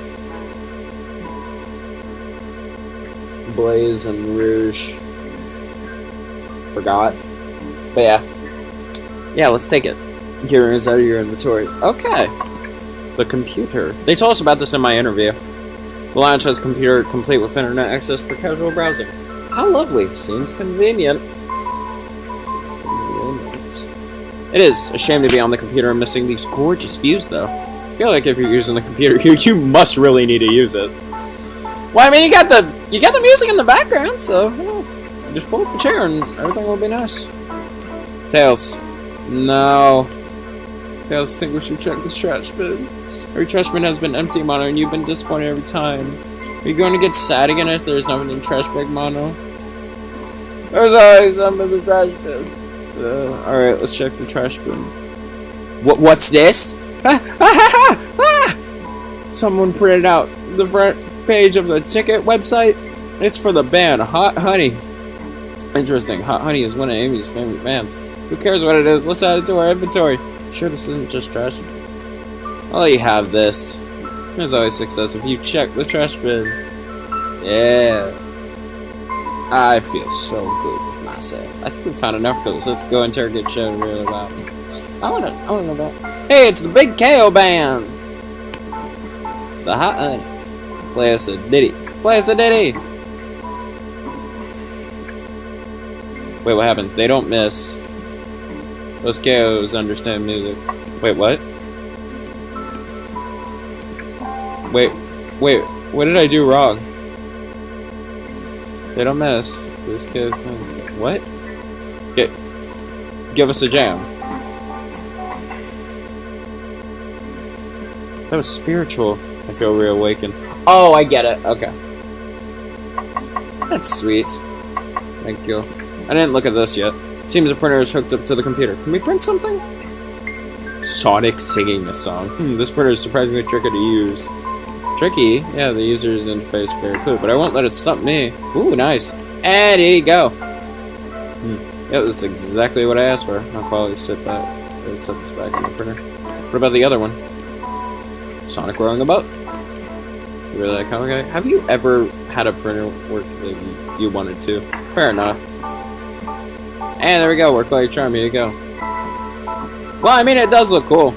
Blaze and Rouge. Forgot. But yeah. Yeah, let's take it. Gearing is out of your inventory. Okay. The computer. They told us about this in my interview. The lounge has a computer complete with internet access for casual browsing. How lovely. Seems convenient. It is a shame to be on the computer and missing these gorgeous views, though. I feel like if you're using the computer, you must really need to use it. Well, I mean, you got the music in the background, so you know, just pull up the chair and everything will be nice. Tails. No. Tails, I think we should check the trash bin. Every trash bin has been empty, Mono, and you've been disappointed every time. Are you going to get sad again if there's nothing in the trash bag, Mono? There's always some in the trash bin. Alright, let's check the trash bin. What's this? Someone printed out the front page of the ticket website. It's for the band Hot Honey. Interesting. Hot Honey is one of Amy's favorite bands. Who cares what it is? Let's add it to our inventory. Sure, this isn't just trash. I'll let you have this. There's always success if you check the trash bin. Yeah. I feel so good with myself. I think we found enough clues. Let's go interrogate Shadow really loud. I wanna know about. Hey, it's the Big KO Band. The Hot Honey. Play us a ditty. Play us a ditty. Wait, what happened? They don't miss. Those KOs understand music. Wait, what? Wait, what did I do wrong? They don't miss. This KOs understand. What? Give us a jam. That was spiritual. I feel reawakened. Oh, I get it. Okay. That's sweet. Thank you. I didn't look at this yet. Seems the printer is hooked up to the computer. Can we print something? Sonic singing a song. This printer is surprisingly tricky to use. Tricky? Yeah, the user's interface very clear, but I won't let it stop me. Ooh, nice. And here you go. Yeah, this is exactly what I asked for. I'll probably set this back on the printer. What about the other one? Sonic rowing a boat. You really like comic guy? Have you ever had a printer work that you wanted to? Fair enough. And there we go, work like a charm, here you go. Well, I mean, it does look cool.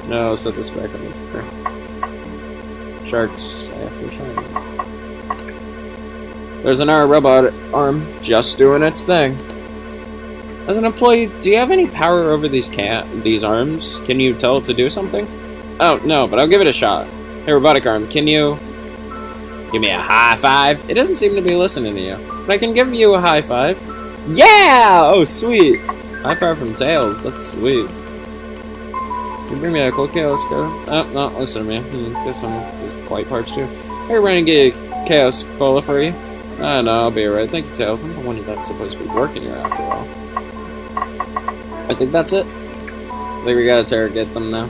No, I'll set this back on the printer. Sharks after shark. There's an robot arm just doing its thing. As an employee, do you have any power over these arms? Can you tell it to do something? Oh, no, but I'll give it a shot. Hey, robotic arm, can you give me a high five? It doesn't seem to be listening to you. But I can give you a high five. Yeah! Oh, sweet. High five from Tails. That's sweet. Can you bring me a cool chaos code? Oh, no, listen to me. There's some white parts too. Hey, we're gonna get a chaos cola for you. No, I'll be alright. Thank you, Tails. I'm the one that's supposed to be working here after all. I think that's it. I think we gotta interrogate them now.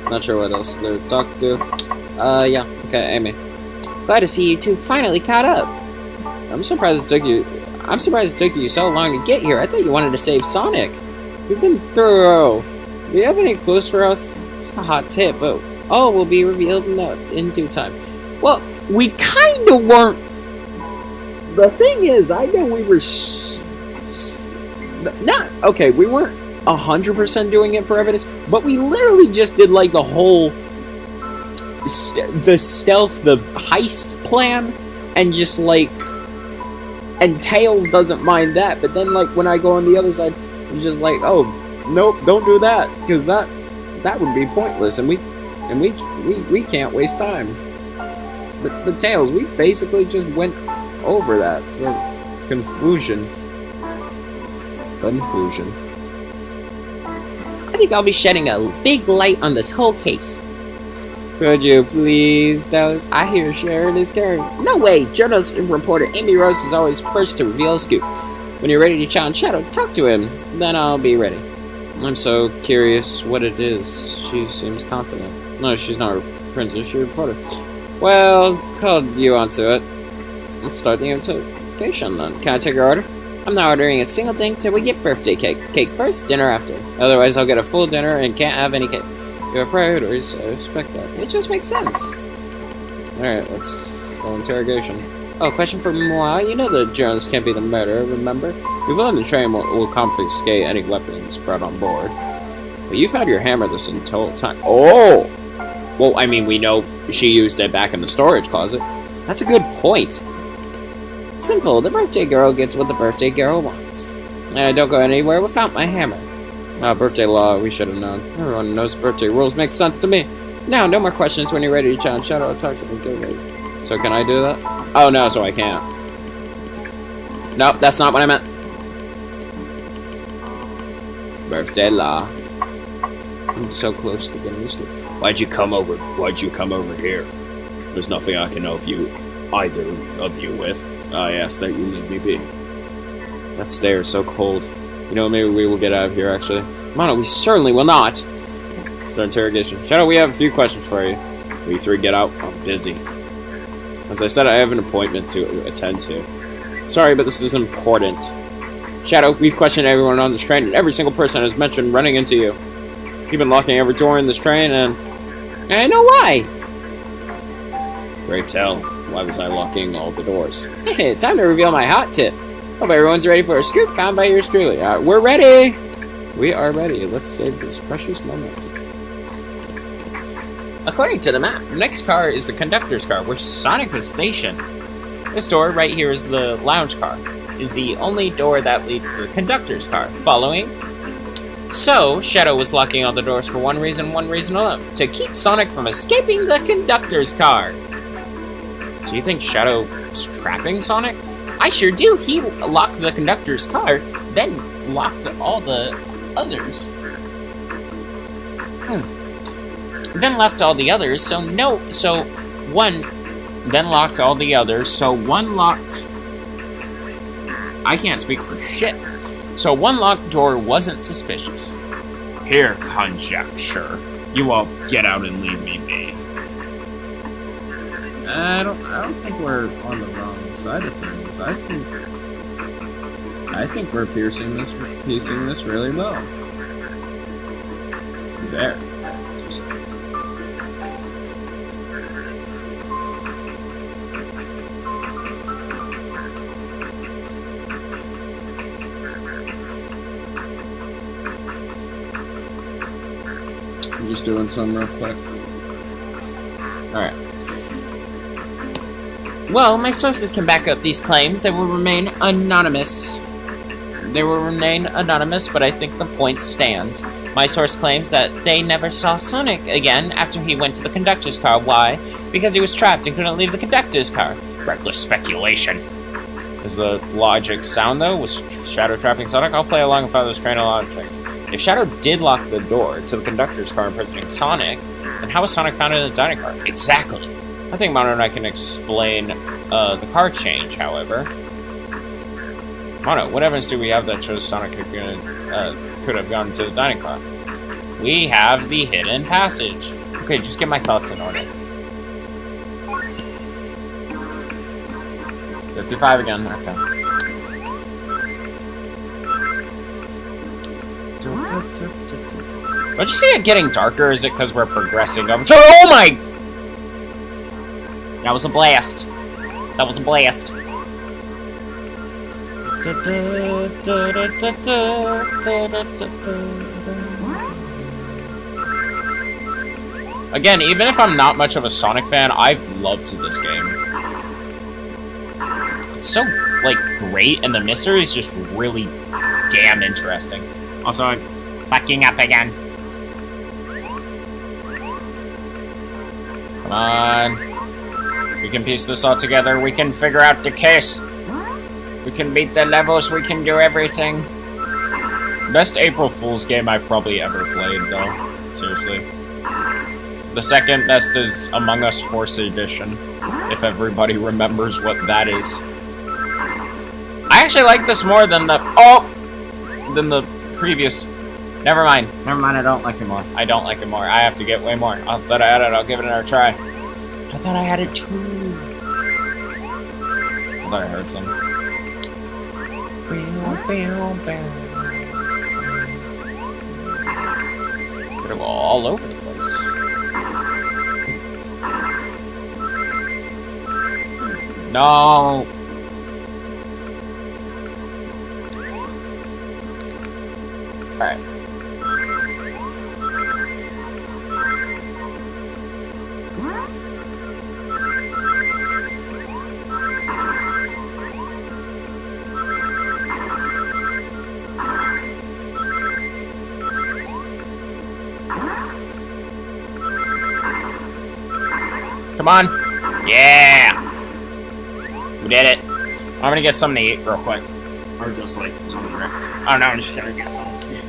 Not sure what else they're talking to. Yeah. Okay, Amy. Glad to see you two finally caught up. I'm surprised it took you so long to get here. I thought you wanted to save Sonic. We've been thorough. Do you have any clues for us? It's a hot tip, but all will be revealed in due time. Well, we kind of weren't. The thing is, I know we were we weren't 100% doing it for evidence, but we literally just did like the whole the heist plan, and just like, and Tails doesn't mind that, but then like when I go on the other side, it's just like, oh nope, don't do that, because that would be pointless, and we can't waste time. But Tails, we basically just went over that. So confusion. I think I'll be shedding a big light on this whole case. Could you please, Dallas? I hear Sharon is carrying. No way! Journalist and reporter Amy Rose is always first to reveal a scoop. When you're ready to challenge Shadow, talk to him. Then I'll be ready. I'm so curious what it is. She seems confident. No, she's not a princess, she's a reporter. Well, called you onto it. Let's start the interrogation then. Can I take your order? I'm not ordering a single thing till we get birthday cake. Cake first, dinner after. Otherwise, I'll get a full dinner and can't have any cake. You have priorities, I respect that. It just makes sense. Alright, let's go interrogation. Oh, question for moi. You know the journalist can't be the murderer, remember? We've learned the train will confiscate any weapons brought on board. But you've had your hammer this entire time. Oh! Well, I mean, we know she used it back in the storage closet. That's a good point. Simple. The birthday girl gets what the birthday girl wants. And I don't go anywhere without my hammer. Birthday law, we should have known. Everyone knows birthday rules. Makes sense to me. Now, no more questions when you're ready to challenge Shadow. Talk to me. Get ready. So can I do that? Oh, no, so I can't. Nope, that's not what I meant. Birthday law. I'm so close to getting used to it. Why'd you come over? Why'd you come over here? There's nothing I can help you, either of you with. I ask that you leave me be. That stair is so cold. You know, maybe we will get out of here, actually. Mono, we certainly will not. The interrogation. Shadow, we have a few questions for you. Will you three get out? I'm busy. As I said, I have an appointment to attend to. Sorry, but this is important. Shadow, we've questioned everyone on this train, and every single person has mentioned running into you. You've been locking every door in this train, and I know why. Great tell. Why was I locking all the doors? Hey, time to reveal my hot tip. Hope everyone's ready for a scoop found by yours truly. We're ready! We are ready. Let's save this precious moment. According to the map, the next car is the conductor's car, where Sonic is stationed. This door right here is the lounge car. Is the only door that leads to the conductor's car. Following? So, Shadow was locking all the doors for one reason alone. To keep Sonic from escaping the conductor's car. So you think Shadow is trapping Sonic? I sure do. He locked the conductor's car, then locked all the others. Then locked all the others, then locked all the others, so one locked... I can't speak for shit. So one locked door wasn't suspicious. Here, conjecture. You all get out and leave me be. I don't think we're on the wrong side of things. I think we're piecing this really low. There. I'm just doing some real quick. Alright. Well, my sources can back up these claims. They will remain anonymous. But I think the point stands. My source claims that they never saw Sonic again after he went to the conductor's car. Why? Because he was trapped and couldn't leave the conductor's car. Reckless speculation. Is the logic sound, though? Was Shadow trapping Sonic? I'll play along and follow this train along. If Shadow did lock the door to the conductor's car imprisoning Sonic, then how was Sonic found in the dining car? Exactly. I think Mono and I can explain the car change, however. Mono, what evidence do we have that shows Sonic could have gone to the dining car? We have the hidden passage. Okay, just get my thoughts in order. 55 again, okay. Don't you see it getting darker? Is it because we're progressing over to— oh my! That was a blast. That was a blast. Again, even if I'm not much of a Sonic fan, I've loved this game. It's so, like, great, and the mystery is just really damn interesting. Also, I'm fucking up again. Come on. We can piece this all together. We can figure out the case. We can beat the levels. We can do everything. Best April Fool's game I've probably ever played, though. Seriously. The second best is Among Us Horse Edition, if everybody remembers what that is. I actually like this more than the previous. Never mind. Never mind, I don't like it more. I don't like it more. I have to get way more. I thought I had it. I'll give it another try. I thought I had it too. I thought I heard some. Gonna go all over the place. No. Alright. Come on. Yeah! We did it. I'm gonna get something to eat real quick. Or just like something to drink. Oh no, I'm just gonna get something to eat.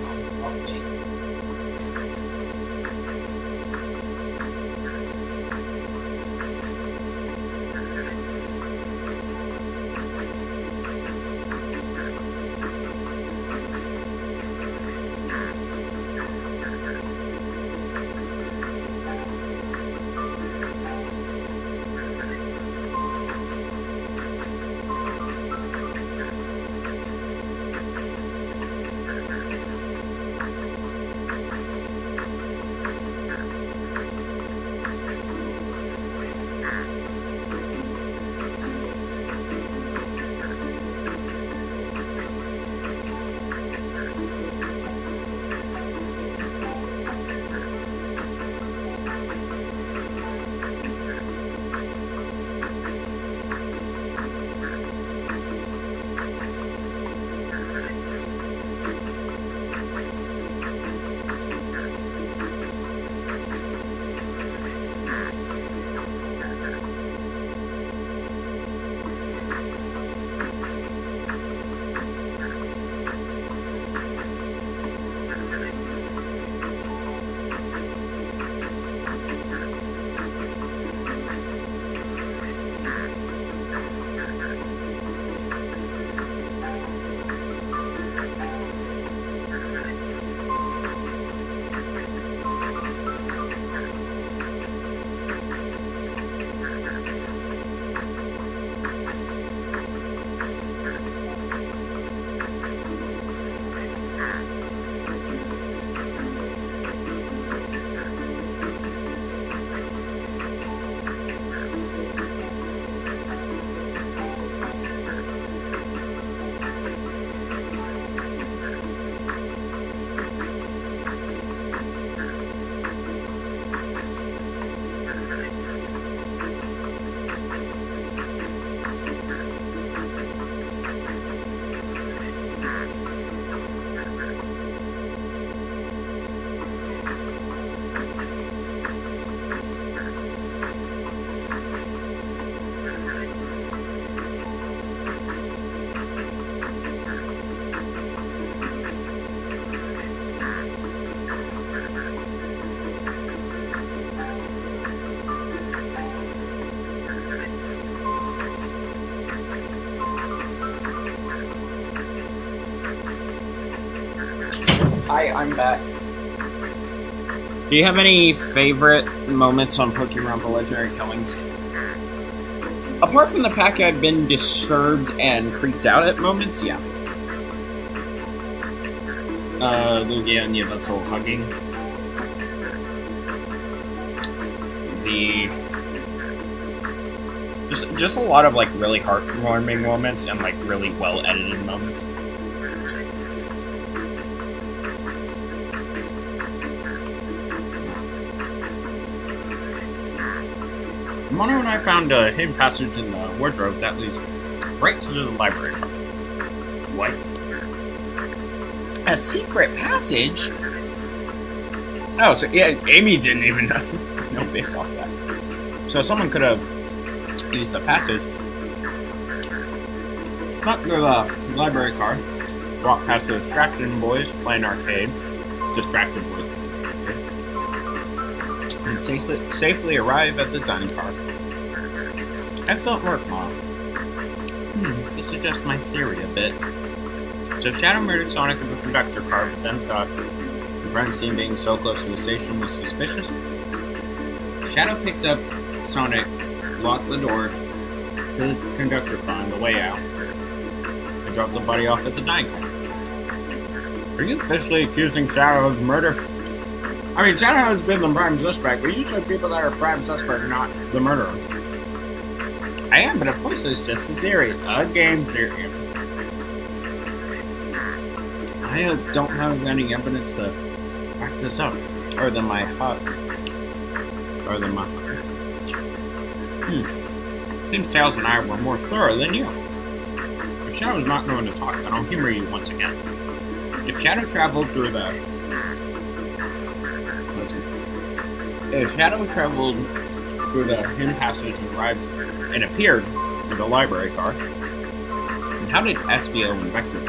Hi, I'm back. Do you have any favorite moments on Pokemon the Legendary Killings? Apart from the fact I've been disturbed and creeped out at moments, yeah. Lugia and Yveltal hugging. Just a lot of like really heartwarming moments and like really well edited moments. Mono and I found a hidden passage in the wardrobe that leads right to the library. What? A secret passage? Oh, so yeah, Amy didn't even know based off that. So someone could have used the passage. Snuck through the library car, walked past the distracted boys playing arcade. Distracted boys. And safely arrive at the dining car. Excellent work, Mom. This suggests my theory a bit. So Shadow murdered Sonic in the conductor car, but then thought the crime scene being so close to the station was suspicious. Shadow picked up Sonic, locked the door to the conductor car on the way out, and dropped the body off at the dining car. Are you officially accusing Shadow of murder? I mean, Shadow has been the prime suspect, but usually people that are prime suspect are not the murderer. I am, but of course it's just a theory. A game theory. I don't have any evidence to back this up. Other than my Seems Tails and I were more thorough than you. If Shadow's not going to talk, then I'll humor you once again. If Shadow traveled through through the hidden passage and arrived and appeared in the library car. And how did Espio and Vector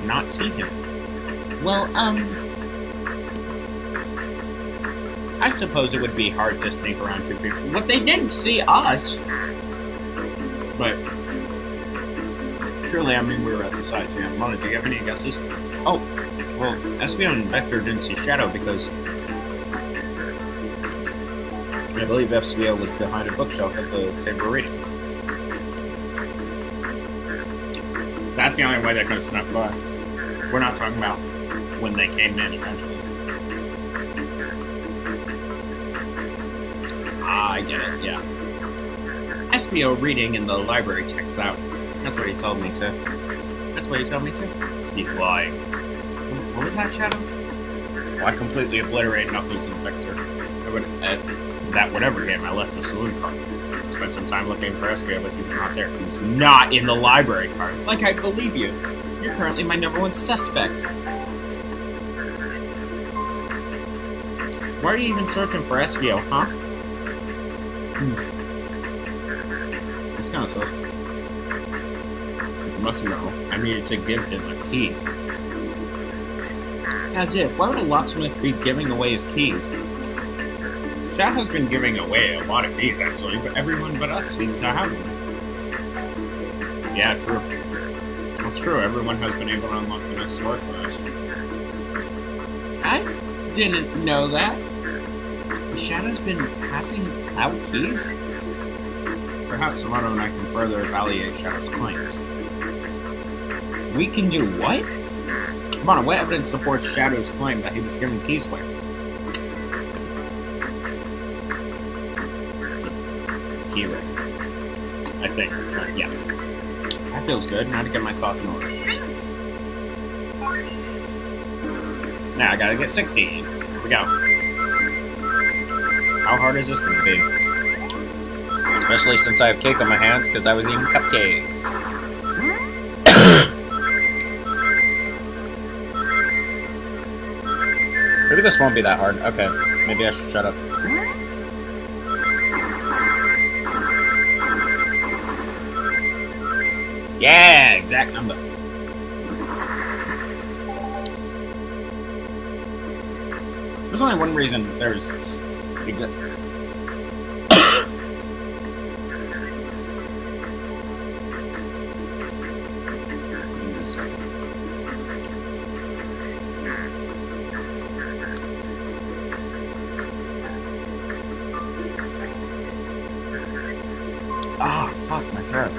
not see him? Well, I suppose it would be hard to sneak around two people. But they didn't see us! But, surely, I mean, we were at the side. So, yeah, Mona, do you have any guesses? Oh, well, Espio and Vector didn't see Shadow because I believe Espio was behind a bookshelf at the table reading. That's the only way they could have snuck by. We're not talking about when they came in eventually. I get it, yeah. Espio reading in the library checks out. That's what he told me to. He's lying. What was that, Shadow? Well, I completely obliterated Knuckles and Vector. That whatever game, I left the saloon car. Spent some time looking for Espio, but he was not there. He was not in the library car. Like, I believe you. You're currently my #1 suspect. Why are you even searching for Espio, huh? It's kind of sus. You must know. I needed to give him a key. As if. Why would a locksmith be giving away his keys? Shadow's been giving away a lot of keys, actually, but everyone but us seems to have them. Yeah, true. That's true. Everyone has been able to unlock the next door for us. I didn't know that. Shadow's been passing out keys? Perhaps Tomato and I can further evaluate Shadow's claims. We can do what? Tomato, what evidence supports Shadow's claim that he was given keys away? Key ring. I think. Yeah. That feels good. Now to get my thoughts in order. Now I gotta get 60. Here we go. How hard is this gonna be? Especially since I have cake on my hands because I was eating cupcakes. Maybe this won't be that hard. Okay. Maybe I should shut up. Yeah, exact number. There's only one reason there's... Give me a second. Ah, fuck my throat.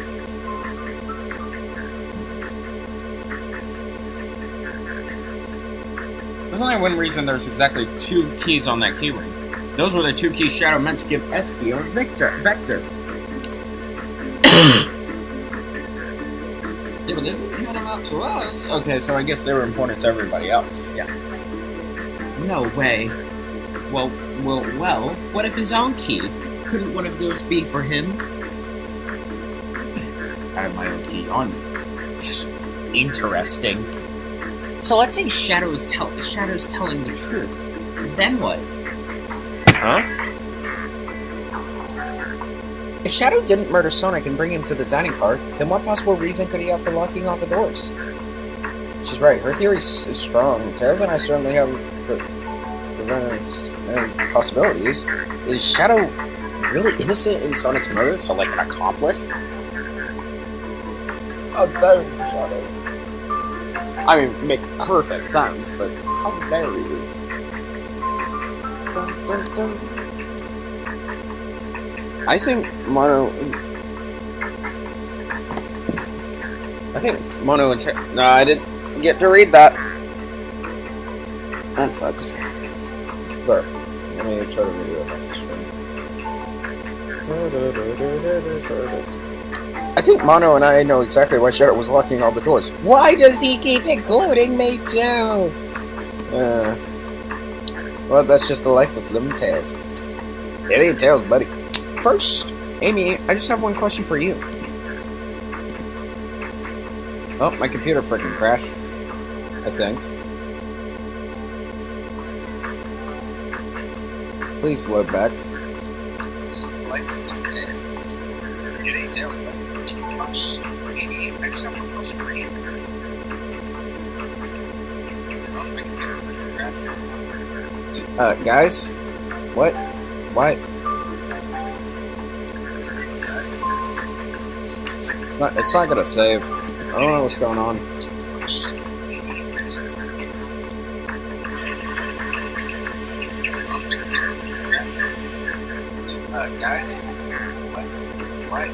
There's only one reason there's exactly 2 keys on that key ring. Those were the 2 keys Shadow meant to give Espio and Vector. Yeah, but they didn't hand them out to us. Okay, so I guess they were important to everybody else. Yeah. No way. Well, what if his own key? Couldn't one of those be for him? I have my own key on me. Interesting. So let's say Shadow's telling the truth. Then what? Huh? If Shadow didn't murder Sonic and bring him to the dining car, then what possible reason could he have for locking all the doors? She's right, her theory is strong. Tails and I certainly have possibilities. Is Shadow really innocent in Sonic's murder, so like an accomplice? How dare you, Shadow? I mean, make perfect sense, but how dare you? Dun, dun, dun. I think Mono and no, I didn't get to read that. That sucks. But let me try to read it off the screen. I think Mono and I know exactly why Shadow was locking all the doors. Why does he keep including me too? Well, that's just the life of them Tails. It ain't Tails, buddy. First, Amy, I just have one question for you. Oh, my computer freaking crashed. I think. Please load back. life with the tails. Get a tail, but push. Maybe I just have to push green. Guys? What? What? It's not gonna save. I don't know what's going on. Guys? What? What?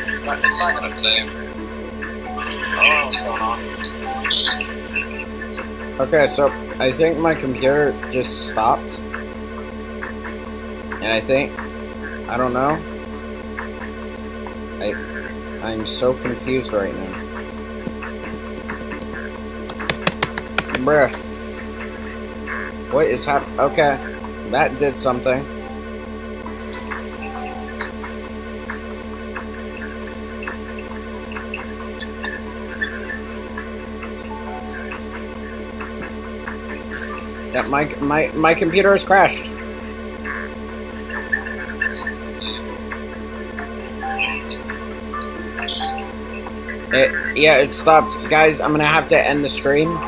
It's not gonna save. I don't know what's going on. Okay, so I think my computer just stopped. And I think, I don't know. I'm so confused right now. Bruh. What is happening? Okay, that did something. Yeah, my computer has crashed. Yeah, it stopped. Guys, I'm gonna have to end the stream.